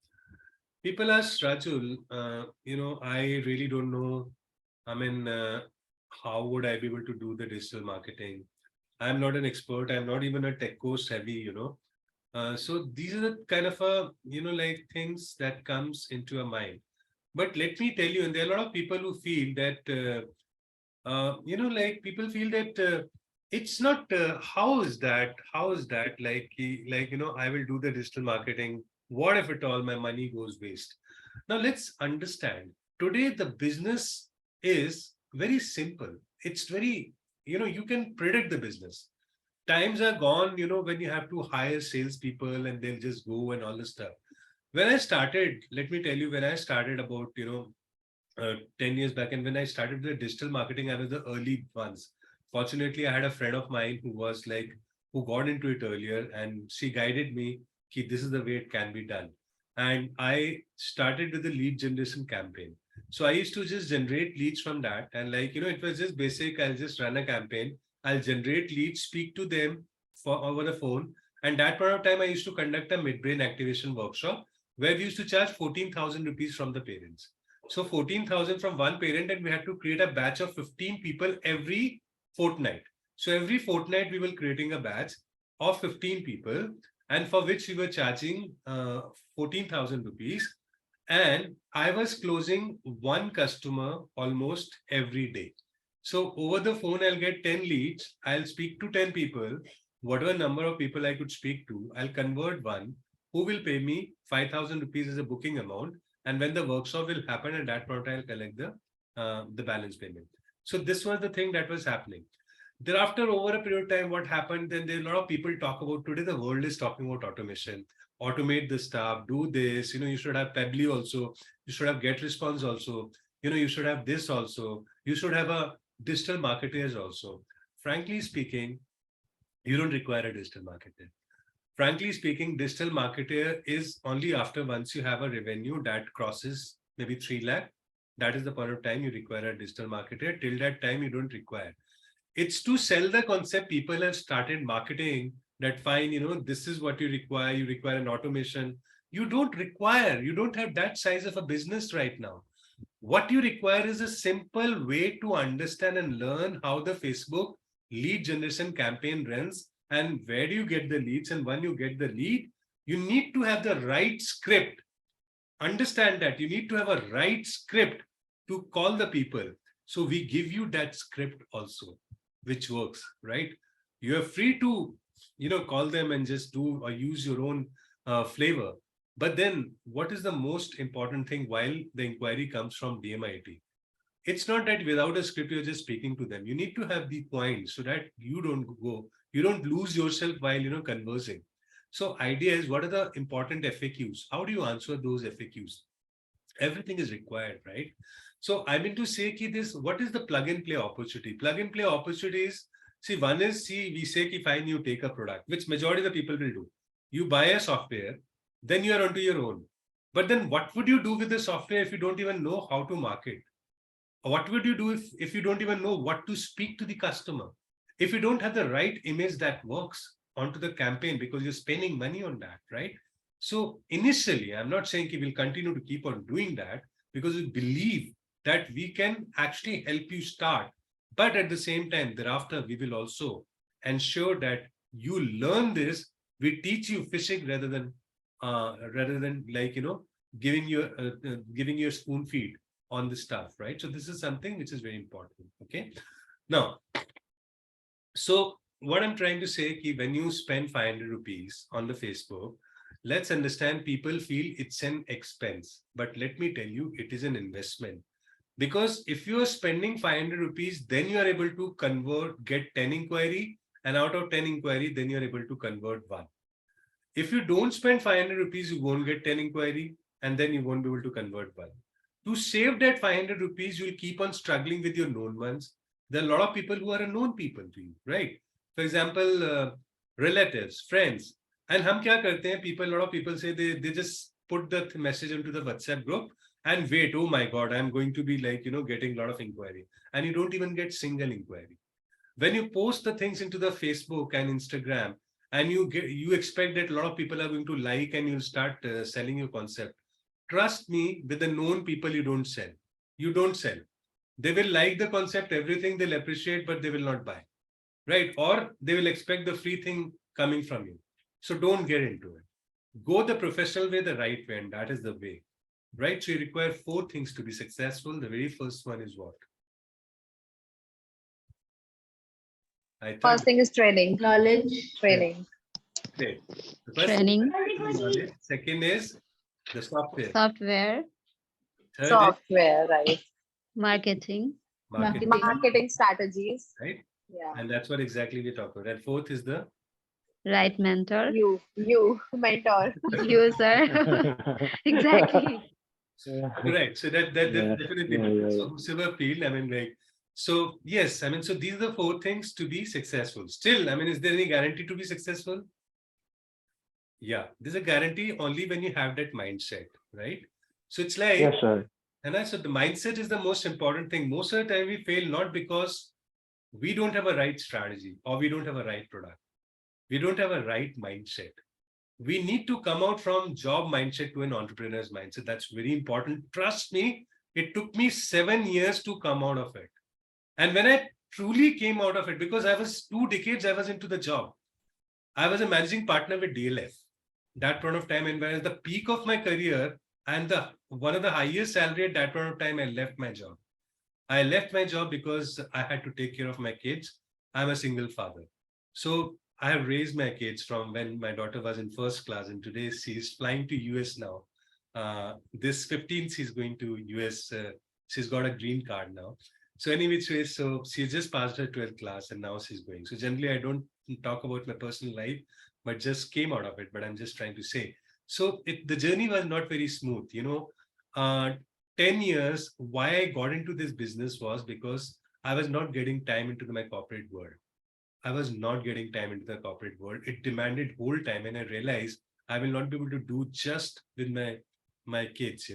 Speaker 1: People ask, Rajul, I really don't know. How would I be able to do the digital marketing? I'm not an expert. I'm not even a tech course heavy, So these are the kind of, like things that comes into a mind. But let me tell you, and there are a lot of people who feel that, people feel that it's not, how is that, like, I will do the digital marketing. What if at all my money goes waste? Now let's understand. Today, the business is very simple. It's very, you can predict the business. Times are gone, when you have to hire salespeople and they'll just go and all this stuff. When I started, let me tell you, when I started about, 10 years back, and when I started the digital marketing, I was the early ones. Fortunately, I had a friend of mine who got into it earlier, and she guided me, this is the way it can be done. And I started with the lead generation campaign. So I used to just generate leads from that. And it was just basic. I'll just run a campaign. I'll generate leads, speak to them over the phone. And that point of time, I used to conduct a mid-brain activation workshop where we used to charge 14,000 rupees from the parents. So 14,000 from one parent, and we had to create a batch of 15 people every fortnight. So every fortnight, we were creating a batch of 15 people, and for which we were charging 14,000 rupees. And I was closing one customer almost every day. So over the phone, I'll get 10 leads. I'll speak to 10 people. Whatever number of people I could speak to, I'll convert one who will pay me 5,000 rupees as a booking amount. And when the workshop will happen, at that point, I'll collect the balance payment. So this was the thing that was happening. Thereafter, over a period of time, what happened, then there are a lot of people talk about today, the world is talking about automation, automate the stuff, do this, you should have Pebbly also, you should have Get Response also, you should have this also, you should have a digital marketers also. Frankly speaking, you don't require a digital marketer. Frankly speaking, digital marketer is only after once you have a revenue that crosses maybe 3 lakh. That is the point of time you require a digital marketer. Till that time, you don't require. It's to sell the concept. People have started marketing that fine, this is what you require. You require an automation. You don't have that size of a business right now. What you require is a simple way to understand and learn how the Facebook lead generation campaign runs and where do you get the leads. And when you get the lead, you need to have the right script. Understand that you need to have a right script to call the people. So we give you that script also, which works, right? You are free to, call them and just do or use your own flavor. But then what is the most important thing while the inquiry comes from DMIT? It's not that without a script, you're just speaking to them. You need to have the points so that you don't lose yourself while, conversing. So idea is, what are the important FAQs? How do you answer those FAQs? Everything is required, right? So I mean to say what is the plug and play opportunity? Plug and play opportunities. One is, we say fine, you take a product, which majority of the people will do. You buy a software, then you are onto your own. But then what would you do with the software if you don't even know how to market? What would you do if you don't even know what to speak to the customer? If you don't have the right image that works onto the campaign, because you're spending money on that, right? So initially, I'm not saying we'll continue to keep on doing that, because we believe that we can actually help you start. But at the same time, thereafter, we will also ensure that you learn this. We teach you fishing rather than like, giving you a spoon feed on the stuff, right? So this is something which is very important. Okay. Now, so what I'm trying to say, when you spend 500 rupees on the Facebook, let's understand, people feel it's an expense, but let me tell you, it is an investment. Because if you are spending 500 rupees, then you are able to get 10 inquiry, and out of 10 inquiry, then you're able to convert one. If you don't spend 500 rupees, you won't get 10 inquiry, and then you won't be able to convert one. To save that 500 rupees, you'll keep on struggling with your known ones. There are a lot of people who are known people to you, right? For example, relatives, friends. And hum kya karte hain? A lot of people say they just put the message into the WhatsApp group and wait, oh my God, I'm going to be like, getting a lot of inquiry. And you don't even get single inquiry. When you post the things into the Facebook and Instagram, and you expect that a lot of people are going to like, and you'll start selling your concept. Trust me, with the known people, you don't sell. You don't sell. They will like the concept, everything they'll appreciate, but they will not buy, right? Or they will expect the free thing coming from you. So don't get into it. Go the professional way, the right way, and that is the way, right? So you require 4 things to be successful. The very first one is what?
Speaker 3: First thing is training.
Speaker 2: Knowledge.
Speaker 3: Training.
Speaker 1: Great. The first
Speaker 3: Training.
Speaker 1: knowledge. Second is the software.
Speaker 3: Software.
Speaker 1: Third
Speaker 3: Software, right.
Speaker 1: is
Speaker 3: Marketing.
Speaker 1: marketing,
Speaker 3: Marketing strategies.
Speaker 1: right?
Speaker 3: Yeah.
Speaker 1: And that's what exactly we talk about. And fourth is the
Speaker 3: Right mentor. You, mentor. You, sir. Exactly.
Speaker 1: right. So that definitely matters. So whosoever field, I mean, like, so yes, I mean, so these are the 4 things to be successful. Still, I mean, is there any guarantee to be successful? Yeah, there's a guarantee only when you have that mindset, right? So it's like,
Speaker 5: Yes, sir.
Speaker 1: and I said the mindset is the most important thing. Most of the time we fail not because we don't have a right strategy or we don't have a right product. We don't have a right mindset. We need to come out from job mindset to an entrepreneur's mindset. That's very important. Trust me, it took me 7 years to come out of it. And when I truly came out of it, because I was 2 decades, I was into the job. I was a managing partner with DLF. That point of time, and when at the peak of my career, And one of the highest salary at that point of time, I left my job. I left my job because I had to take care of my kids. I'm a single father. So I have raised my kids from when my daughter was in first class, and today she's flying to US now. This 15th, she's going to US. She's got a green card now. So any which way, so she just passed her 12th class and now she's going. So generally, I don't talk about my personal life, but just came out of it. But I'm just trying to say. So the journey was not very smooth. 10 years, why I got into this business was because I was not getting time into my corporate world. I was not getting time into the corporate world. It demanded whole time, and I realized I will not be able to do just with my kids.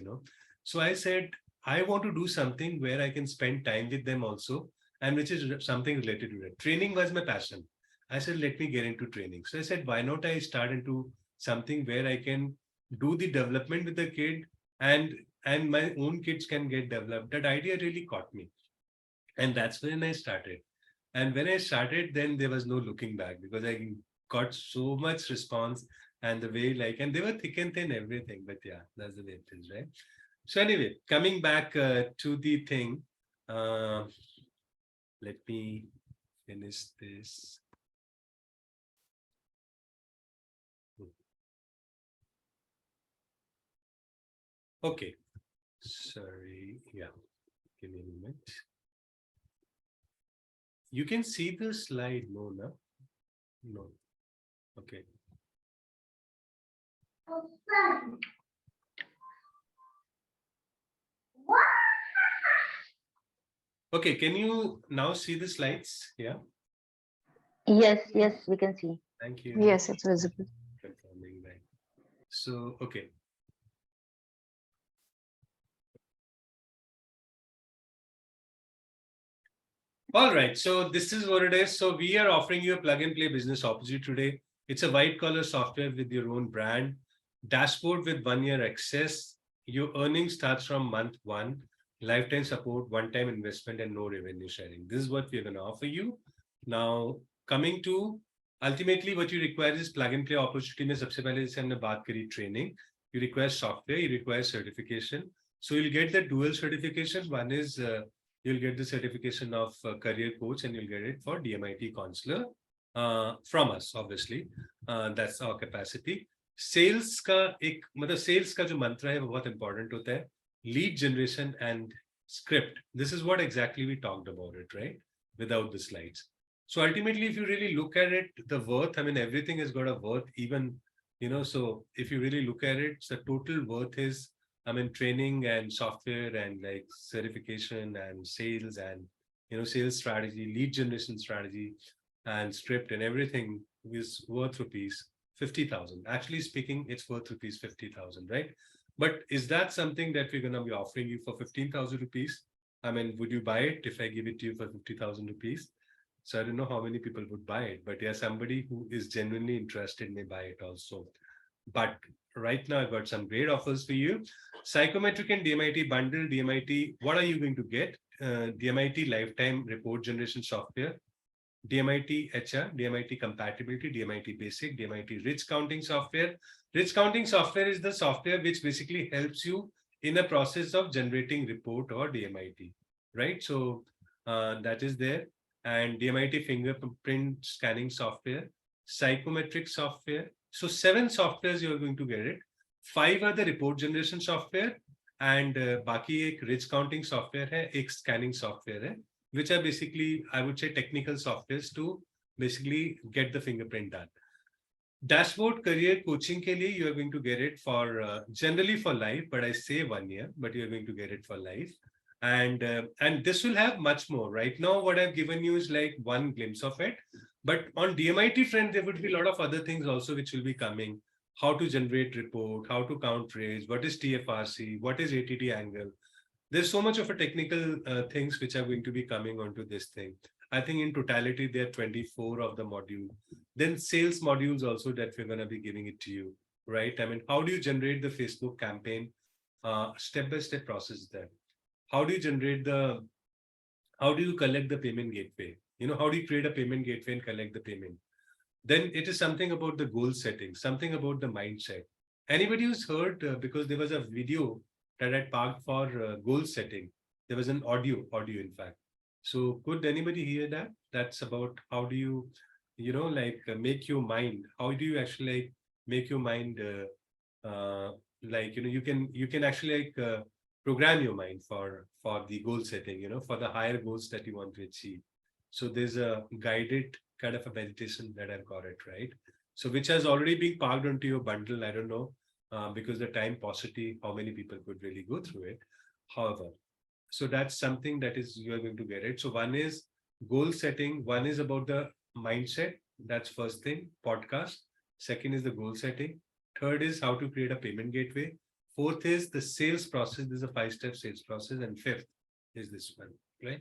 Speaker 1: So I said, I want to do something where I can spend time with them also, and which is something related to that. Training was my passion. I said, let me get into training. So I said, why not I start into something where I can do the development with the kid, and my own kids can get developed. That idea really caught me. And that's when I started. And when I started, then there was no looking back because I got so much response, and the way and they were thick and thin, everything. But yeah, that's the way it is, right? So anyway, coming back to the thing, let me finish this. Okay. Sorry. Yeah. Give me a moment. You can see the slide, no? No. Okay. Okay, can you now see the slides? Yeah.
Speaker 5: Yes, we can see.
Speaker 1: Thank you.
Speaker 2: Yes, it's visible.
Speaker 1: Confirming that. So, okay. All right, so this is what it is. So we are offering you a plug and play business opportunity today. It's a white collar software with your own brand, dashboard with 1 year access. Your earnings starts from month 1, lifetime support, one-time investment, and no revenue sharing. This is what we're going to offer you. Now, coming to ultimately what you require is plug and play opportunity. में सबसे पहले जैसे हमने बात करी training. You require software, you require certification. So you'll get the dual certification. One is you'll get the certification of career coach, and you'll get it for DMIT counselor from us, obviously. That's our capacity. Sales का एक मतलब sales का जो मंत्र है वो बहुत important होता है. Lead generation and script. This is what exactly we talked about it, right? Without the slides. So ultimately, if you really look at it, the worth, I mean, everything has got a worth, even, so if you really look at it, the total worth is, I mean, training and software and like certification and sales and, sales strategy, lead generation strategy and script and everything is worth rupees 50,000. Actually speaking, it's worth rupees 50,000, right? But is that something that we're going to be offering you for 15,000 rupees? I mean, would you buy it if I give it to you for 50,000 rupees? So I don't know how many people would buy it, but yeah, somebody who is genuinely interested may buy it also. But right now, I've got some great offers for you. Psychometric and DMIT bundle. DMIT, what are you going to get? DMIT lifetime report generation software, DMIT HR, DMIT compatibility, DMIT basic, DMIT rich counting software. Rich counting software is the software which basically helps you in a process of generating report or DMIT, right? So that is there. And DMIT fingerprint scanning software, psychometric software. So 7 softwares you're going to get it. 5 are the report generation software, and बाकी एक rich counting software है, एक scanning software है, which are basically, I would say, technical softwares to basically get the fingerprint done. Dashboard career coaching ke liye, you are going to get it for generally for life, but I say 1 year, but you are going to get it for life. And this will have much more. Right now, what I've given you is like one glimpse of it. But on DMIT front, there would be a lot of other things also which will be coming. How to generate report, how to count raise, what is TFRC, what is ATT angle. There's so much of a technical things which are going to be coming onto this thing. I think in totality, there are 24 of the module. Then sales modules also that we're going to be giving it to you, right? I mean, how do you generate the Facebook campaign? Step-by-step process there. How do you generate how do you collect the payment gateway? How do you create a payment gateway and collect the payment? Then it is something about the goal setting, something about the mindset. Anybody who's heard, because there was a video that I parked for goal setting. There was an audio in fact. So could anybody hear that? That's about how do you, make your mind. How do you actually like make your mind, you can actually program your mind for the goal setting, for the higher goals that you want to achieve. So there's a guided kind of a meditation that I've got it, right? So which has already been parked onto your bundle. I don't know, because the time paucity, how many people could really go through it. However, so that's something that is you are going to get it. So one is goal setting. One is about the mindset. That's first thing, podcast. Second is the goal setting. Third is how to create a payment gateway. Fourth is the sales process. This is a 5-step sales process. And fifth is this one, right?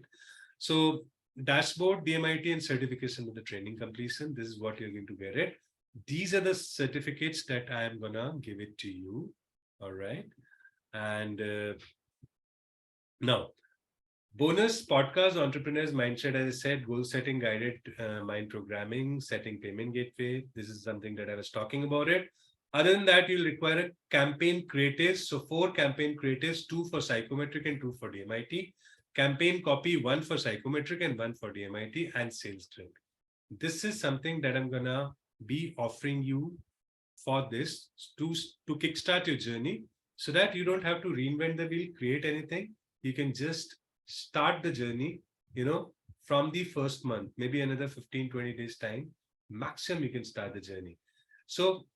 Speaker 1: So dashboard, DMIT, and certification with the training completion. This is what you're going to get it. These are the certificates that I am gonna give it to you. All right. And now, bonus podcast, entrepreneurs mindset, as I said, goal setting, guided mind programming, setting payment gateway. This is something that I was talking about it. Other than that, you'll require a campaign creatives. So 4 campaign creatives, 2 for psychometric and 2 for DMIT. Campaign copy, 1 for psychometric and 1 for DMIT, and sales trick. This is something that I'm gonna be offering you for this to kickstart your journey, so that you don't have to reinvent the wheel, create anything. You can just start the journey, from the first month, maybe another 15-20 days time maximum, you can start the journey. So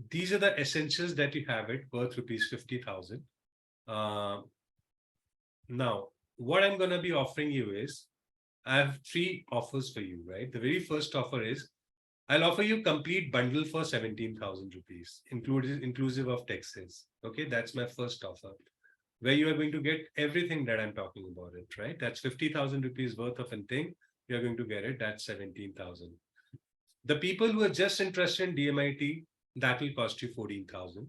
Speaker 1: these are the essentials that you have it worth rupees 50,000. Now what I'm going to be offering you is, I have 3 offers for you, right? The very first offer is, I'll offer you complete bundle for 17,000 rupees, inclusive of taxes. Okay, that's my first offer, where you are going to get everything that I'm talking about it, right? That's 50,000 rupees worth of a thing. You're going to get it. That's 17,000. The people who are just interested in DMIT, that will cost you 14,000.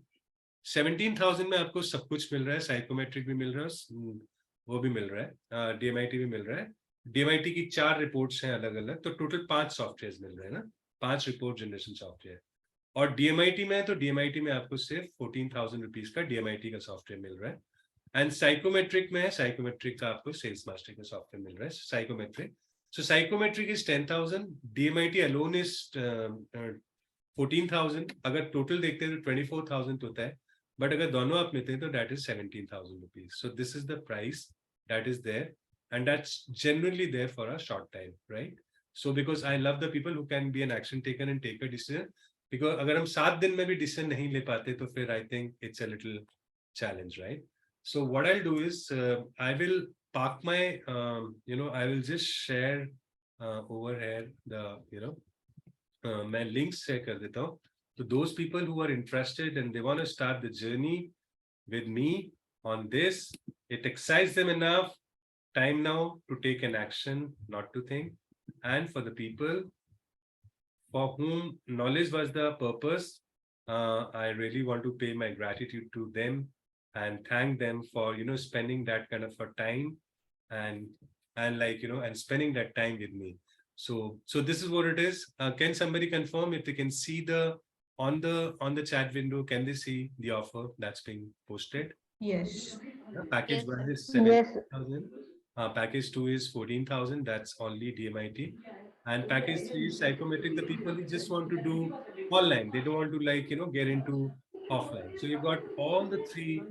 Speaker 1: 17,000 में आपको सब कुछ मिल रहा है, psychometric भी मिल रहा है, वो भी मिल रहा है, DMIT भी मिल रहा है. DMIT की 4 रिपोर्ट्स हैं अलग अलग, तो टोटल 5 सॉफ्टवेयर मिल रहे हैं ना, 5 रिपोर्ट जनरेशन सॉफ्टवेयर. और DMIT में तो DMIT में आपको सिर्फ 14,000 रुपीज का DMIT का सॉफ्टवेयर मिल रहा है. एंड साइकोमेट्रिक में है, साइकोमेट्रिक का आपको सेल्स मास्टर का सॉफ्टवेयर मिल रहा है, psychometric. So psychometric is 10,000, DMIT alone is 14,000. अगर टोटल देखते हैं तो 24,000 होता है, बट अगर दोनों आप लेते हैं तो that is 17,000 rupees. So this is the price that is there, and that's genuinely there for a short time, right? So because I love the people who can be an action taker and take a decision, because अगर हम 7 दिन में भी decision नहीं ले पाते तो फिर I think it's a little challenge, right? So what I'll do is I will park my I will just share over here the मैं links share कर देता हूँ. So those people who are interested and they want to start the journey with me on this, it excites them enough time now to take an action, not to think. And for the people for whom knowledge was the purpose, I really want to pay my gratitude to them and thank them for spending that kind of a time and and spending that time with me. So this is what it is. Can somebody confirm if they can see the on the chat window? Can they see the offer that's being posted?
Speaker 2: Yes.
Speaker 1: Package
Speaker 3: Yes,
Speaker 1: 1 is
Speaker 5: Yes.
Speaker 1: 7,000. Package 2 is 14,000. That's only DMIT. And package 3 is psychometric. The people who just want to do online, they don't want to get into offline. So you've got all the 3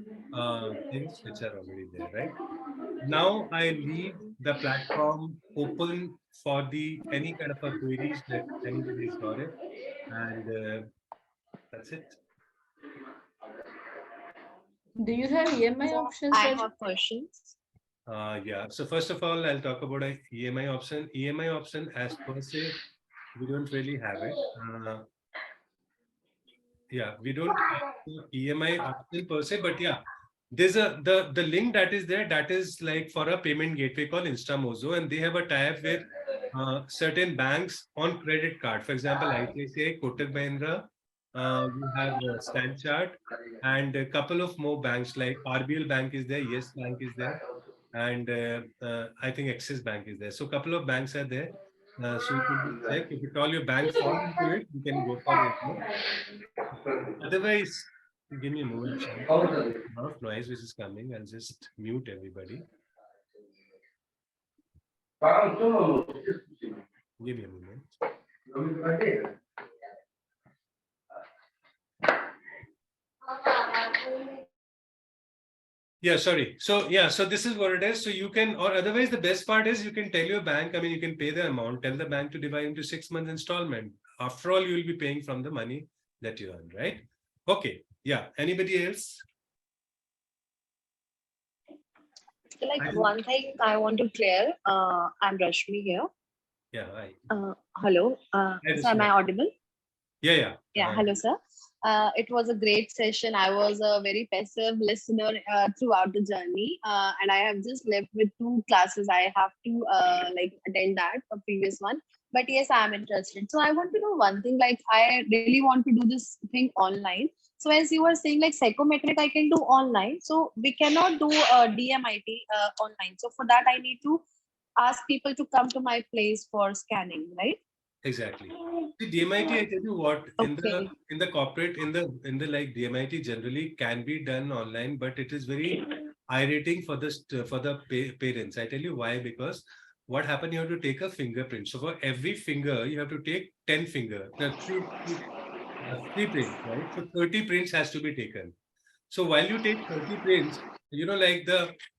Speaker 1: things which are already there, right? Now I leave the platform open for any kind of a queries that anybody's got it, and that's it.
Speaker 2: Do you have EMI options?
Speaker 3: I
Speaker 2: Raju?
Speaker 3: have questions.
Speaker 1: Yeah. So first of all, I'll talk about a EMI option. EMI option as per se, we don't really have it. Yeah, we don't have EMI option per se, but yeah, there's the link that is there, that is like for a payment gateway called Instamozo, and they have a tie-up with certain banks on credit card. For example, ICICI, Kotak Mahindra, you have Stanchart, and a couple of more banks like RBL Bank is there, Yes Bank is there, and I think Axis Bank is there. So a couple of banks are there. So you can just check. If you call your bank fall into it, you can go for it. Otherwise, Give me a moment. A lot of noise which is coming. I'll just mute everybody. Give me a moment. Yeah, sorry. So yeah, so this is what it is. So you can, or otherwise the best part is you can tell your bank, I mean, you can pay the amount, tell the bank to divide into 6 months installment. After all, you will be paying from the money that you earn, right? Okay. Yeah. Anybody else?
Speaker 6: Like one thing I want to clear, I'm Rashmi here.
Speaker 1: Yeah. Hi.
Speaker 6: Hello.
Speaker 1: Hi,
Speaker 6: So am
Speaker 1: Rashmi.
Speaker 6: I audible?
Speaker 1: Yeah.
Speaker 6: Yeah. Hello, sir. It was a great session. I was a very passive listener throughout the journey, and I have just left with 2 classes. I have to like attend that, a previous one. But yes, I am interested. So I want to know one thing. Like I really want to do this thing online. So as you were saying, like psychometric, I can do online. So we cannot do DMIT online. So for that, I need to ask people to come to my place for scanning, right?
Speaker 1: Exactly. The DMIT, I tell you what,
Speaker 6: Okay.
Speaker 1: in the corporate, in the like DMIT generally can be done online, but it is very irritating for the parents. I tell you why, because what happened, you have to take a fingerprint. So for every finger, you have to take 10 finger, three prints, right? So 30 prints has to be taken. So while you take 30 prints, like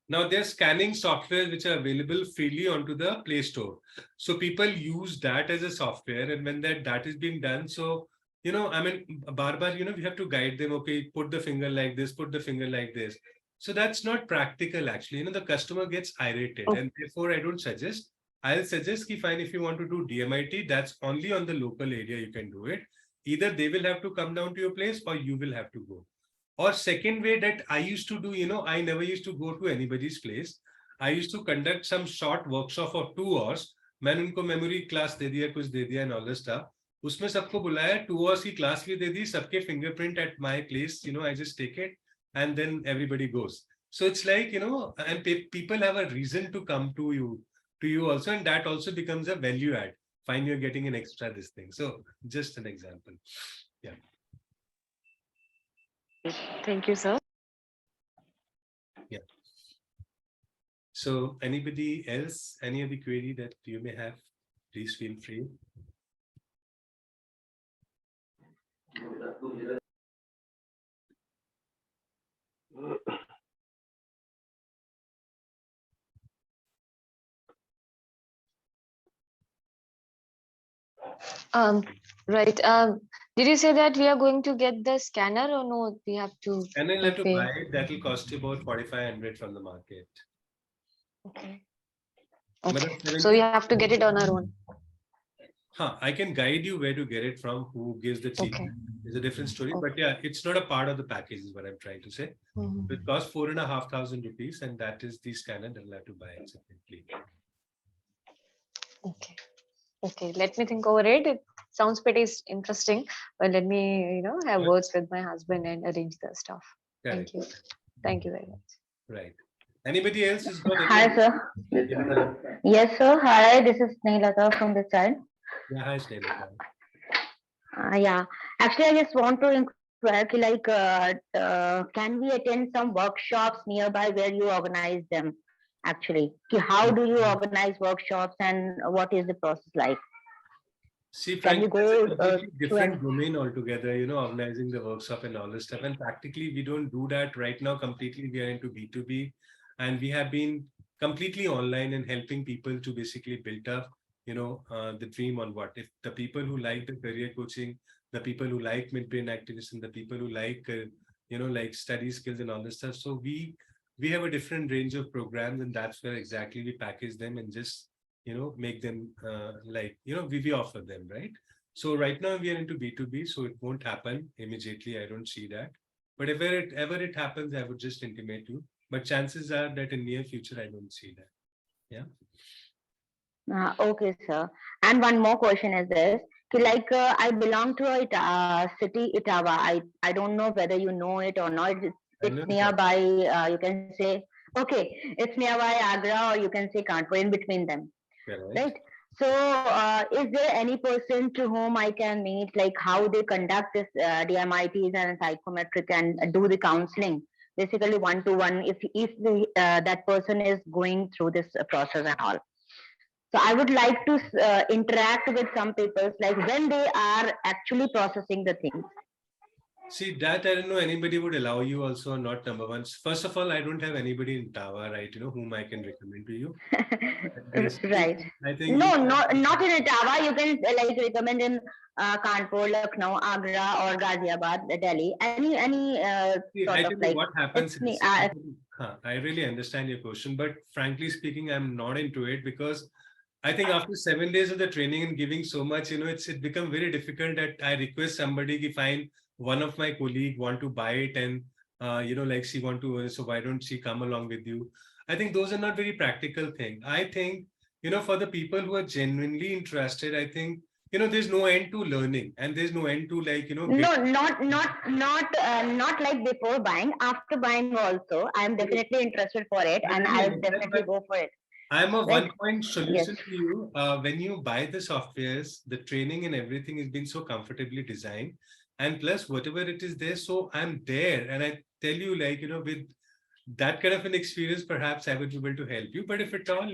Speaker 1: now there's scanning software which are available freely onto the Play Store. So people use that as a software, and when that is being done, so I mean, bar, we have to guide them. Okay, put the finger like this, put the finger like this. So that's not practical actually. The customer gets irritated, and therefore I don't suggest. I'll suggest ki fine, if you want to do DMIT, that's only on the local area you can do it. Either they will have to come down to your place or you will have to go. Or second way that I used to do, I never used to go to anybody's place. I used to conduct some short workshop of 2 hours. मैंने उनको memory class दे दिया, कुछ दे दिया and all this stuff. उसमें सबको बुलाया, 2 hours की class भी दे दी, सबके fingerprint at my place, I just take it and then everybody goes. So it's like, and people have a reason to come to you also, and that also becomes a value add. Fine, you're getting an extra this thing. So just an example. Yeah.
Speaker 6: Thank you, sir.
Speaker 1: Yeah. So anybody else, any other query that you may have, please feel free.
Speaker 7: Right. Did you say that we are going to get the scanner or no? We have to.
Speaker 1: And then have to
Speaker 7: pay?
Speaker 1: buy it. That will cost you about 4,500 from the market.
Speaker 7: Okay.
Speaker 1: But
Speaker 7: Okay. So we have to get it on our own.
Speaker 1: I can guide you where to get it from, who gives the cheap.
Speaker 7: Okay.
Speaker 1: It's a different story, but yeah, it's not a part of the package is what I'm trying to say. It costs 4,500 rupees, and that is the scanner that I'll have to buy it separately.
Speaker 7: Okay. Okay. Let me think over it. It sounds pretty interesting, but let me, have words with my husband and arrange the stuff.
Speaker 1: Correct.
Speaker 7: Thank you. Thank you very much.
Speaker 1: Right. Anybody else who's got any?
Speaker 5: Hi, sir.
Speaker 1: Yeah.
Speaker 5: Yes, sir. Hi, this is Snehata from the side.
Speaker 1: Yeah, hi, Snehata.
Speaker 5: Yeah, actually, I just want to inquire, can we attend some workshops nearby where you organize them? Actually, how do you organize workshops and what is the process like?
Speaker 1: See,
Speaker 5: Can you
Speaker 1: frankly,
Speaker 5: go
Speaker 1: that's a completely different domain altogether, organizing the workshop and all this stuff. And practically, we don't do that right now. Completely, we are into B2B, and we have been completely online and helping people to basically build up, the dream on what. If the people who like the career coaching, the people who like mid-brain activism, the people who like, like study skills and all this stuff. So we have a different range of programs, and that's where exactly we package them and just make them we offer them, right? So right now we are into B2B, so it won't happen immediately. I don't see that. But if ever it happens, I would just intimate you. But chances are that in near future, I don't see that. Yeah.
Speaker 5: Okay, sir. And one more question is this. I belong to a city, Itawa. I don't know whether you know it or not. It's nearby, you can say, okay, it's nearby Agra, or you can say Kanpur, in between them.
Speaker 1: Correct.
Speaker 5: Right. So, is there any person to whom I can meet, like how they conduct this DMITs and psychometric and do the counseling, basically one to one, if that person is going through this process and all. So I would like to interact with some people, like when they are actually processing the things.
Speaker 1: See, that I don't know anybody would allow you also or not, number one. First of all, I don't have anybody in Tava, right, whom I can recommend to you.
Speaker 5: Right.
Speaker 1: I think
Speaker 5: No, not in Ottawa. You can like recommend in Kanpur, Lucknow, Agra, or Ghaziabad, Delhi. Any
Speaker 1: See,
Speaker 5: sort
Speaker 1: I
Speaker 5: of
Speaker 1: tell you
Speaker 5: like.
Speaker 1: what happens
Speaker 5: It's me.
Speaker 1: is, I really understand your question, but frankly speaking, I'm not into it because I think after 7 days of the training and giving so much, it become very difficult that I request somebody if find one of my colleague want to buy it and like she want to, so why don't she come along with you? I think those are not very practical thing. I think, for the people who are genuinely interested, I think, there's no end to learning and there's no end to like,
Speaker 5: No, not like before buying. After buying also, I am definitely interested for it, and I'll definitely go for it.
Speaker 1: I'm a
Speaker 5: Like,
Speaker 1: one-point solution
Speaker 5: yes.
Speaker 1: to you. When you buy the softwares, the training and everything is being so comfortably designed. And plus, whatever it is there, so I'm there. And I tell you, like, with that kind of an experience, perhaps I would be able to help you. But if at all,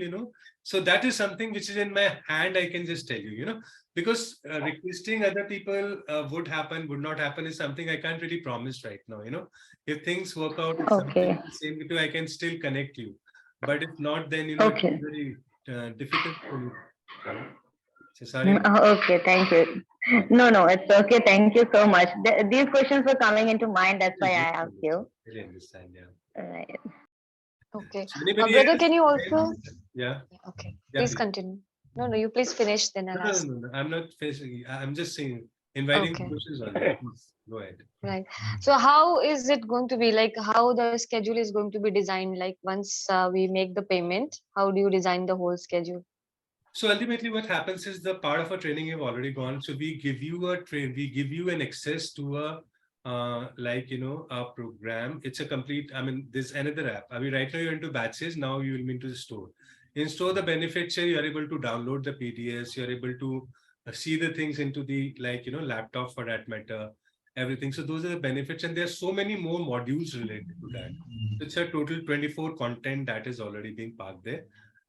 Speaker 1: so that is something which is in my hand, I can just tell you, because requesting other people would happen, would not happen is something I can't really promise right now. If things work out, if something
Speaker 5: Okay.
Speaker 1: is the same with you, I can still connect you. But if not, then it's
Speaker 5: Okay.
Speaker 1: very difficult for me. So sorry.
Speaker 5: Okay. Thank you. No, it's okay. Thank you so much. These questions were coming into mind. That's why I asked you.
Speaker 1: Really understand, yeah.
Speaker 5: Right.
Speaker 7: Okay.
Speaker 1: So anybody
Speaker 7: Brother,
Speaker 1: else?
Speaker 7: can you also?
Speaker 1: Yeah.
Speaker 7: Okay.
Speaker 1: Yeah,
Speaker 7: Please
Speaker 1: please.
Speaker 7: continue. No, you please finish, then I'll ask.
Speaker 1: No. I'm not facing. I'm just saying, inviting
Speaker 7: Okay.
Speaker 1: questions on it. Please, go ahead.
Speaker 7: Right. So how is it going to be, like how the schedule is going to be designed? Like once we make the payment, how do you design the whole schedule?
Speaker 1: So ultimately, what happens is the part of our training you've already gone. So we give you we give you an access to a a program. It's a complete. I mean, there's another app. I mean, right now you're into batches. Now you will be into the store. In store, the benefits are you're able to download the PDFs. You're able to see the things into the laptop for that matter. Everything. So those are the benefits, and there's so many more modules related to that. It's a total 24 content that is already being parked there.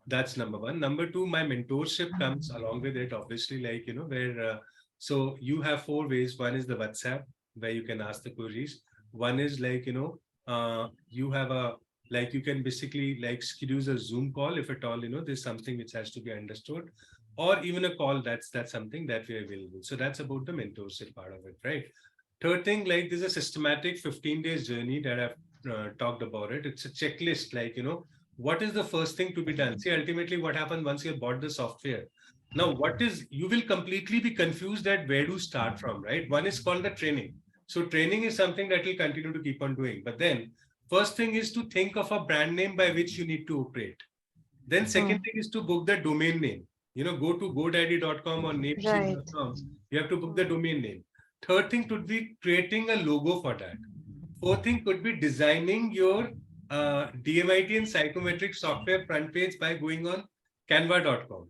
Speaker 1: That's number one. Number two, my mentorship comes along with it, obviously, where so you have 4 ways. One is the WhatsApp, where you can ask the queries. One is you have you can basically schedule a Zoom call if at all, there's something which has to be understood, or even a call. That's something that we're available. So that's about the mentorship part of it, right? Third thing, there's a systematic 15 days journey that I've talked about it. It's a checklist, what is the first thing to be done? See, ultimately, what happens once you have bought the software? Now, you will completely be confused at where to start from, right? One is called the training. So training is something that will continue to keep on doing. But then first thing is to think of a brand name by which you need to operate. Then second thing is to book the domain name. Go to godaddy.com or namecheap.com. You have to book the domain name. Third thing could be creating a logo for that. Fourth thing could be designing your DMIT and psychometric software front page by going on canva.com,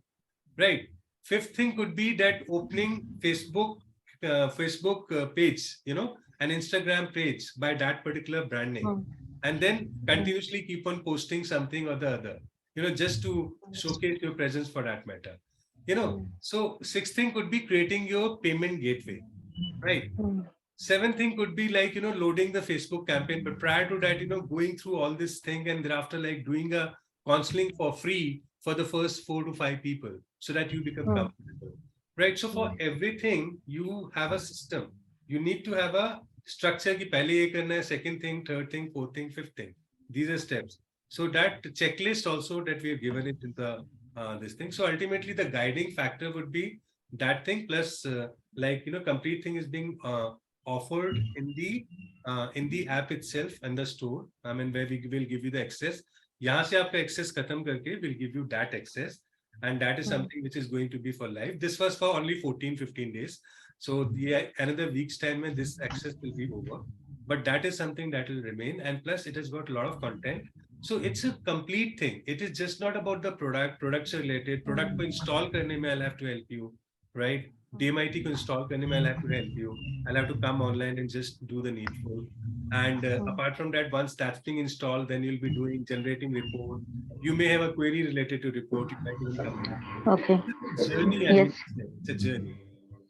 Speaker 1: right? Fifth thing could be that opening Facebook page, an Instagram page by that particular brand name, and then continuously keep on posting something or the other, just to showcase your presence for that matter. So sixth thing could be creating your payment gateway, right? Seventh thing could be loading the Facebook campaign. But prior to that, going through all this thing and thereafter doing a counseling for free for the first 4 to 5 people so that you become comfortable, right? So for everything, you have a system. You need to have a structure. Ki pehle ye karna hai, second thing, third thing, fourth thing, fifth thing. These are steps. So that checklist also that we have given it in the this thing. So ultimately, the guiding factor would be that thing plus complete thing is being offered in the app itself and the store. I mean, where we will give you the access. यहाँ से आपका access खत्म करके we'll give you that access, and that is something which is going to be for life. This was for only 14-15 days. So another week's time when this access will be over. But that is something that will remain, and plus it has got a lot of content. So it's a complete thing. It is just not about the product. Products related. Product को install करने में I'll have to help you, right? DMIT को install करने में I'll have to help you. I'll have to come online and just do the needful. And apart from that, once that's being installed, then you'll be generating report. You may have a query related to report. You might even come back.
Speaker 5: Okay.
Speaker 1: Journey,
Speaker 5: Yes.
Speaker 1: it's a journey.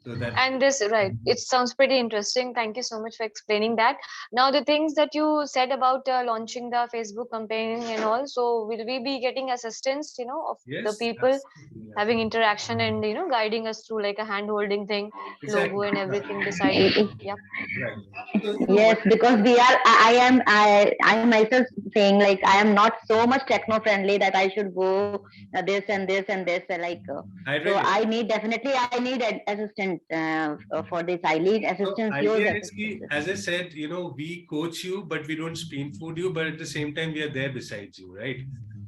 Speaker 1: So that.
Speaker 7: And this, right, it sounds pretty interesting. Thank you so much for explaining that. Now, the things that you said about launching the Facebook campaign and all, so will we be getting assistance, of the
Speaker 1: Yes,
Speaker 7: people
Speaker 1: absolutely, yeah.
Speaker 7: having interaction and, guiding us through like a hand holding thing,
Speaker 1: Exactly.
Speaker 7: logo and everything deciding? Yeah.
Speaker 1: Right. So,
Speaker 5: Yes, because I myself saying like I am not so much techno friendly that I should go this and this and this so I need definitely I need an assistant for this. I need assistance.
Speaker 1: So
Speaker 5: Yours
Speaker 1: idea is
Speaker 5: assistance.
Speaker 1: as I said, we coach you, but we don't spoon food you, but at the same time, we are there besides you, right?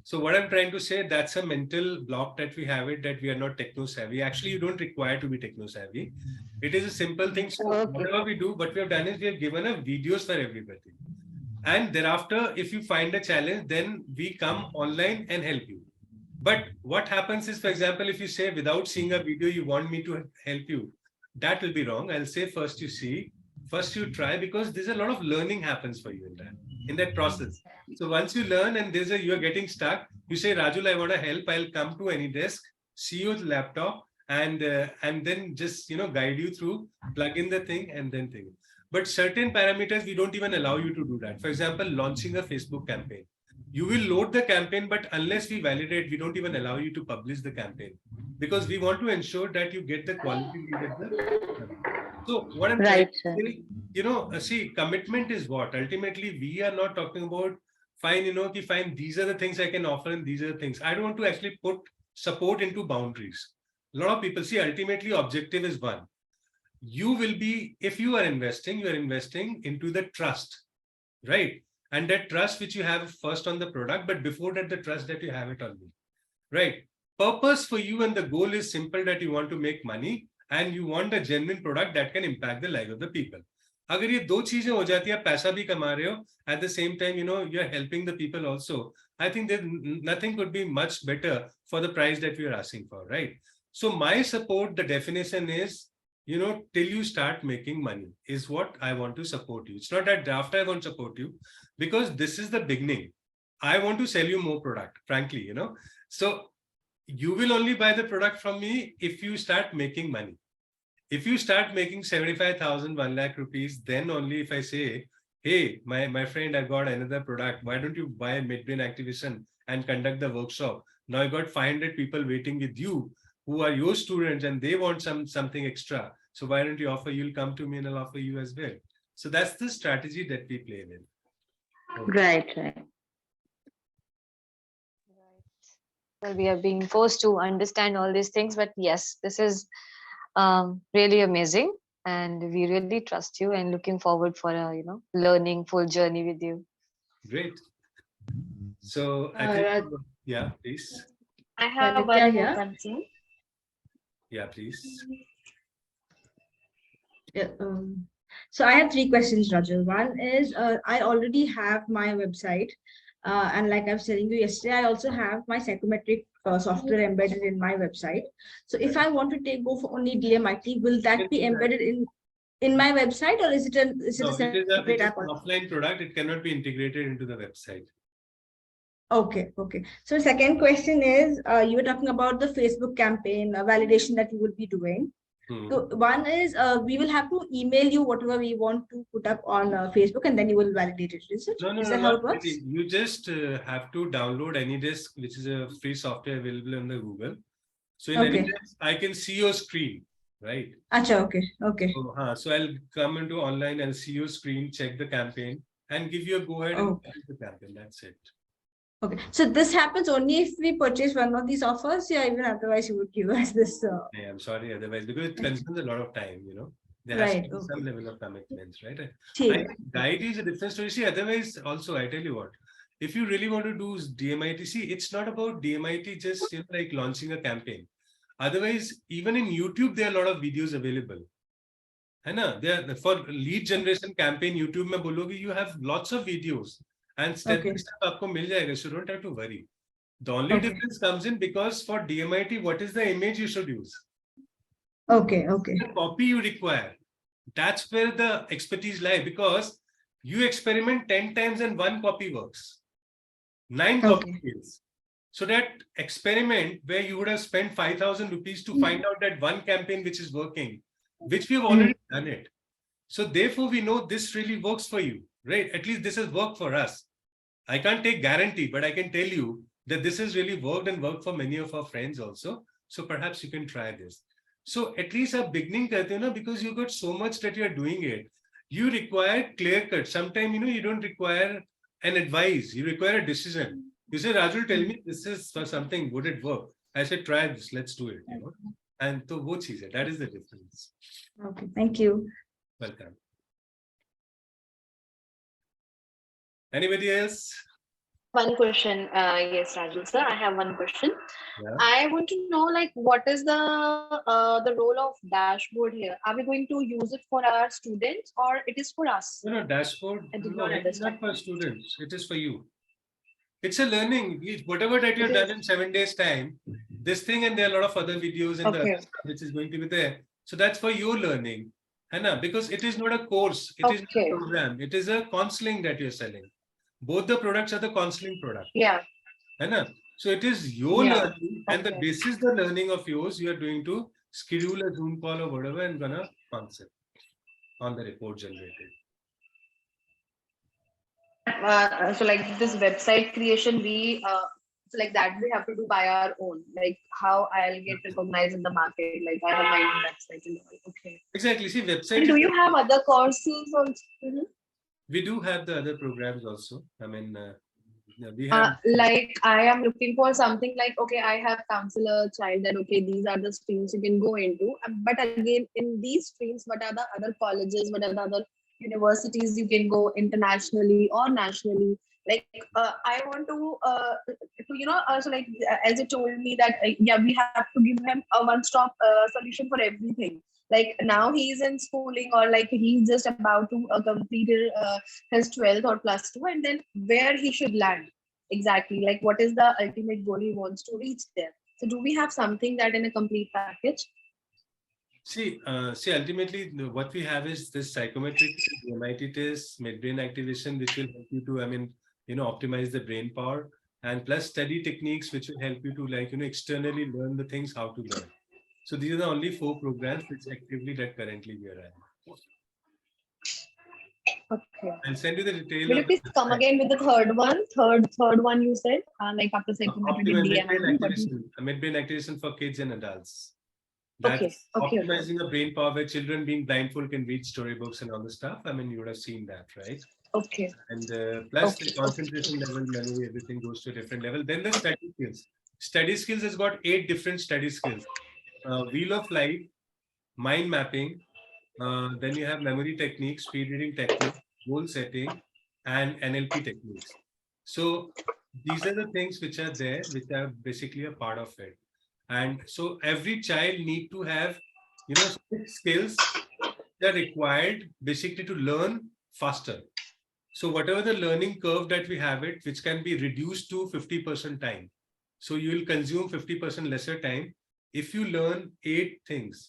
Speaker 1: So what I'm trying to say, that's a mental block that we have it, that we are not techno savvy. Actually, you don't require to be techno savvy. It is a simple thing. So whatever we do, what we have done is we have given a videos for everybody. And thereafter, if you find a challenge, then we come online and help you. But what happens is, for example, if you say without seeing a video, you want me to help you, that will be wrong. I'll say first you see, first you try, because there's a lot of learning happens for you in that process. So once you learn and you're getting stuck, you say, Raju, I want to help. I'll come to any desk, see your laptop, and then just guide you through, plug in the thing, and then thing. But certain parameters we don't even allow you to do that. For example, launching a Facebook campaign. You will load the campaign, but unless we validate, we don't even allow you to publish the campaign, because we want to ensure that you get the quality you get the. So what I'm trying to say, see, commitment is what ultimately we are not talking about. Fine, fine, these are the things I can offer and these are the things. I don't want to actually put support into boundaries. A lot of people see ultimately objective is one. You will be, if you are investing into the trust, right? And that trust which you have first on the product, but before that, the trust that you have it on me, right? Purpose for you and the goal is simple, that you want to make money and you want a genuine product that can impact the life of the people. अगर ये दो चीजें हो जाती है, पैसा भी कमा रहे हो, at the same time, you're helping the people also. I think that nothing could be much better for the price that we are asking for, right? So my support, the definition is, till you start making money is what I want to support you. It's not that after I won't support you, because this is the beginning. I want to sell you more product, frankly, So you will only buy the product from me if you start making money. If you start making 75,000, 1 lakh rupees, then only if I say, hey, my friend, I got another product. Why don't you buy a mid-brain activation and conduct the workshop? Now I got 500 people waiting with you who are your students and they want something extra. So why don't you offer, you'll come to me and I'll offer you as well. So that's the strategy that we play with.
Speaker 5: Right.
Speaker 7: Well, we are being forced to understand all these things, but yes, this is really amazing, and we really trust you and looking forward for a learning full journey with you.
Speaker 1: Great. So I think, yeah, please.
Speaker 6: I have one more concern.
Speaker 1: Yeah, please.
Speaker 2: Yeah, so I have 3 questions, Raju. One is I already have my website. And like I was telling you yesterday, I also have my psychometric software embedded in my website. So if I want to go for only DMIT, will that be embedded in my website, or is it a separate app?
Speaker 1: An offline product. It cannot be integrated into the website.
Speaker 2: Okay. So second question is, you were talking about the Facebook campaign validation that you will be doing. So one is we will have to email you whatever we want to put up on Facebook, and then you will validate it. Is it?
Speaker 1: No,
Speaker 2: is that how it works?
Speaker 1: Really. You just have to download AnyDesk, which is a free software available on the Google. So in AnyDesk, I can see your screen, right?
Speaker 2: Achha, okay.
Speaker 1: So I'll come into online and see your screen, check the campaign, and give you a go ahead and publish the campaign. That's it.
Speaker 2: Okay, so this happens only if we purchase one of these offers, yeah, even otherwise you would give us this.
Speaker 1: Yeah, I'm sorry, otherwise, because it consumes a lot of time, There has to be some level of commitments, right? I think guide is a different story. See, otherwise, also, I tell you what, if you really want to do DMIT, see, it's not about DMIT just like launching a campaign. Otherwise, even in YouTube, there are a lot of videos available. For lead generation campaign, YouTube mein bologe, you have lots of videos. and step by
Speaker 2: Okay.
Speaker 1: step आपको मिल जाएगा, so don't have to worry. The only
Speaker 2: Okay.
Speaker 1: difference comes in because for DMIT, what is the image you should use?
Speaker 2: Okay. Okay.
Speaker 1: The copy you require. That's where the expertise lies, because you experiment 10 times and one copy works. 9 copy
Speaker 2: Okay.
Speaker 1: fails. So that experiment where you would have spent 5,000 rupees to find out that one campaign which is working, which we have already done it. So therefore we know this really works for you, right? At least this has worked for us. I can't take guarantee, but I can tell you that this has really worked and worked for many of our friends also. So perhaps you can try this. So at least a beginning karte ho na, because you got so much that you are doing it. You require clear cut. Sometimes, you don't require an advice. You require a decision. You say, Raju, tell me this is for something. Would it work? I said, try this. Let's do it. And so wo cheez hai. That is the difference.
Speaker 2: Okay. Thank you.
Speaker 1: Welcome. Anybody else?
Speaker 6: One question. Yes, Raju sir, I have one question.
Speaker 1: Yeah.
Speaker 6: I want to know, like, what is the role of dashboard here? Are we going to use it for our students or it is for us?
Speaker 1: No, dashboard.
Speaker 6: I did
Speaker 1: No,
Speaker 6: not
Speaker 1: it is not
Speaker 6: understand.
Speaker 1: for students. It is for you. It's a learning. Whatever that you've done in 7 days time, this thing, and there are a lot of other videos and the
Speaker 6: Okay.
Speaker 1: other stuff which is going to be there. So that's for your learning. Hai, because it is not a course. It is not
Speaker 6: Okay.
Speaker 1: a program. It is a counseling that you're selling. Both the products are the counseling product.
Speaker 6: Yeah.
Speaker 1: Hai. So it is your
Speaker 6: Yeah.
Speaker 1: learning, and the
Speaker 6: Okay.
Speaker 1: basis the learning of yours, you are going to schedule a Zoom call or whatever and gonna answer on the report generated.
Speaker 6: So like this website creation, so like that we have to do by our own. Like how I'll get recognized in the market. Like I have my own website and all. Okay.
Speaker 1: Exactly. See, website.
Speaker 6: And do you have other courses also?
Speaker 1: We do have the other programs also. I mean, we have.
Speaker 6: Like I am looking for something like, okay, I have counselor, child, and okay, these are the streams you can go into. But again, in these streams, what are the other colleges? What are the other universities you can go internationally or nationally? Like I want to also like as you told me that yeah, we have to give him a one-stop solution for everything. Like now he is in schooling or like he's just about to complete his 12th or +2, and then where he should land exactly, like what is the ultimate goal he wants to reach there. So do we have something that in a complete package?
Speaker 1: See, ultimately, what we have is this psychometric DMIT test, midbrain activation, which will help you to, optimize the brain power, and plus study techniques, which will help you to externally learn the things how to learn. So these are the only 4 programs which actively that currently we are at.
Speaker 6: Okay.
Speaker 1: I'll send you the detail.
Speaker 6: Will you please come again with the third one? Third one you said, like after psychometric DMIT.
Speaker 1: Midbrain activation for kids and adults. That's
Speaker 6: Okay.
Speaker 1: optimizing the brain power where children being blindfold can read storybooks and all the stuff. I mean, you would have seen that, right?
Speaker 6: Okay.
Speaker 1: And plus the concentration level, memory, everything goes to a different level. Then the study skills. Study skills has got 8 different study skills. Wheel of life, mind mapping, then you have memory techniques, speed reading techniques, goal setting, and NLP techniques. So these are the things which are there, which are basically a part of it. And so every child need to have, 6 skills that are required basically to learn faster. So whatever the learning curve that we have it, which can be reduced to 50% time. So you will consume 50% lesser time if you learn 8 things,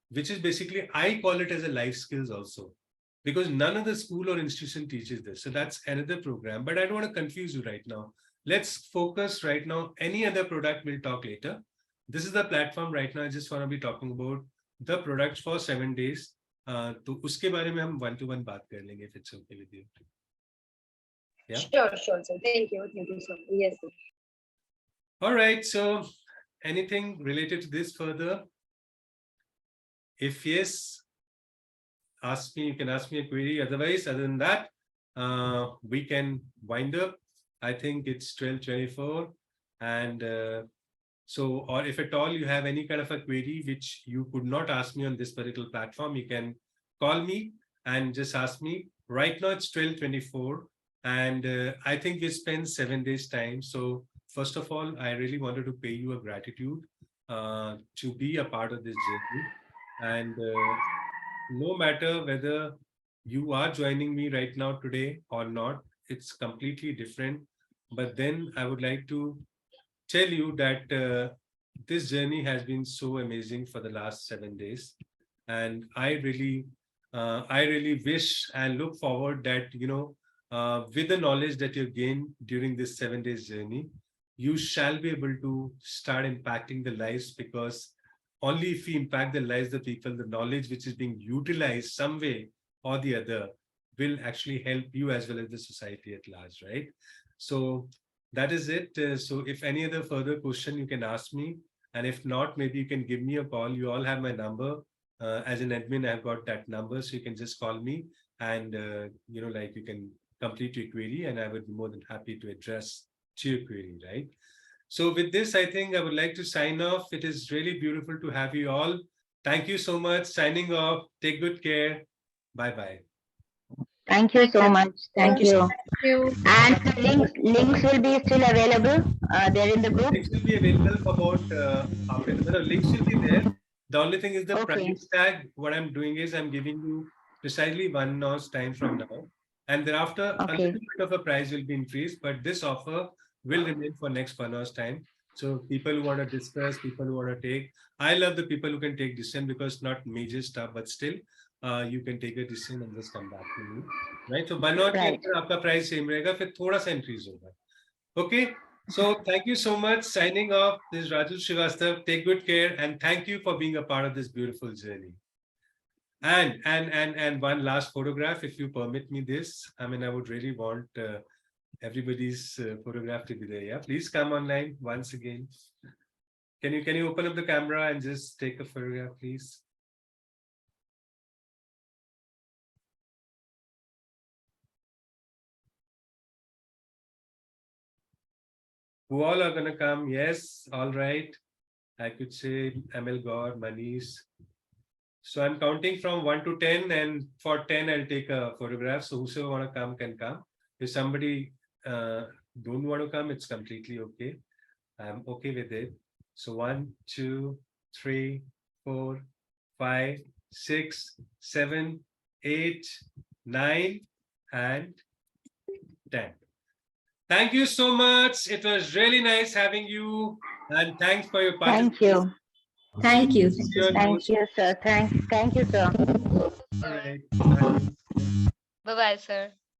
Speaker 1: which is basically, I call it as a life skills also, because none of the school or institution teaches this. So that's another program, but I don't want to confuse you right now. Let's focus right now. Any other product we'll talk later. This is the platform right now. I just want to be talking about the products for 7 days. तो उसके बारे में हम 1-to-1 बात कर लेंगे if it's okay with you. Yeah.
Speaker 6: Sure, sir. Thank you so much. Yes, sir.
Speaker 1: All right. So, anything related to this further? If yes, ask me. You can ask me a query. Otherwise, other than that, we can wind up. I think it's 12:24, and so, or if at all you have any kind of a query which you could not ask me on this particular platform, you can call me and just ask me. Right now it's 12:24, and I think we spent 7 days time. So first of all, I really wanted to pay you a gratitude to be a part of this journey. And no matter whether you are joining me right now today or not, it's completely different. But then I would like to tell you that this journey has been so amazing for the last 7 days, and I really wish and look forward that with the knowledge that you've gained during this 7 days journey, you shall be able to start impacting the lives, because only if we impact the lives of the people, the knowledge which is being utilized some way or the other will actually help you as well as the society at large, right? So that is it. So if any other further question, you can ask me. And if not, maybe you can give me a call. You all have my number. As an admin, I've got that number. So you can just call me and, like you can complete your query, and I would be more than happy to address to your query, right? So with this, I think I would like to sign off. It is really beautiful to have you all. Thank you so much. Signing off. Take good care. Bye-bye.
Speaker 5: Thank you so much. Thank you.
Speaker 6: Thank you.
Speaker 5: And the links will be still available. They're in the group.
Speaker 1: Links will be available for about half an hour. Links will be there. The only thing is the
Speaker 5: Okay.
Speaker 1: price tag. What I'm doing is I'm giving you precisely 1 hour's time from now. And thereafter, a
Speaker 5: Okay.
Speaker 1: little bit of a price will be increased, but this offer will remain for next 1 hour's time. So people who want to discuss, people who want to take, I love the people who can take decision, because not major stuff, but still you can take a decision and just come back to me. Right? So 1 hour के
Speaker 5: Right.
Speaker 1: अंदर आपका price same रहेगा, फिर थोड़ा सा increase होगा. Okay. So thank you so much. Signing off. This is Raju Shrivastava. Take good care, and thank you for being a part of this beautiful journey. And one last photograph, if you permit me this. I mean, I would really want everybody's photograph to be there. Yeah, please come online once again. Can you open up the camera and just take a photograph, please? Who all are gonna come? Yes, all right. I could say ML Gaur, Manish. So I'm counting from 1 to 10, and for 10, I'll take a photograph. So whoever want to come can come. If somebody don't want to come, it's completely okay. I'm okay with it. So 1, 2, 3, 4, 5, 6, 7, 8, 9, and 10. Thank you so much. It was really nice having you, and thanks for your participation.
Speaker 5: Thank you.
Speaker 2: Thank you.
Speaker 5: Thank you, sir. Thank you, sir.
Speaker 1: All right. Bye.
Speaker 7: Bye bye, sir.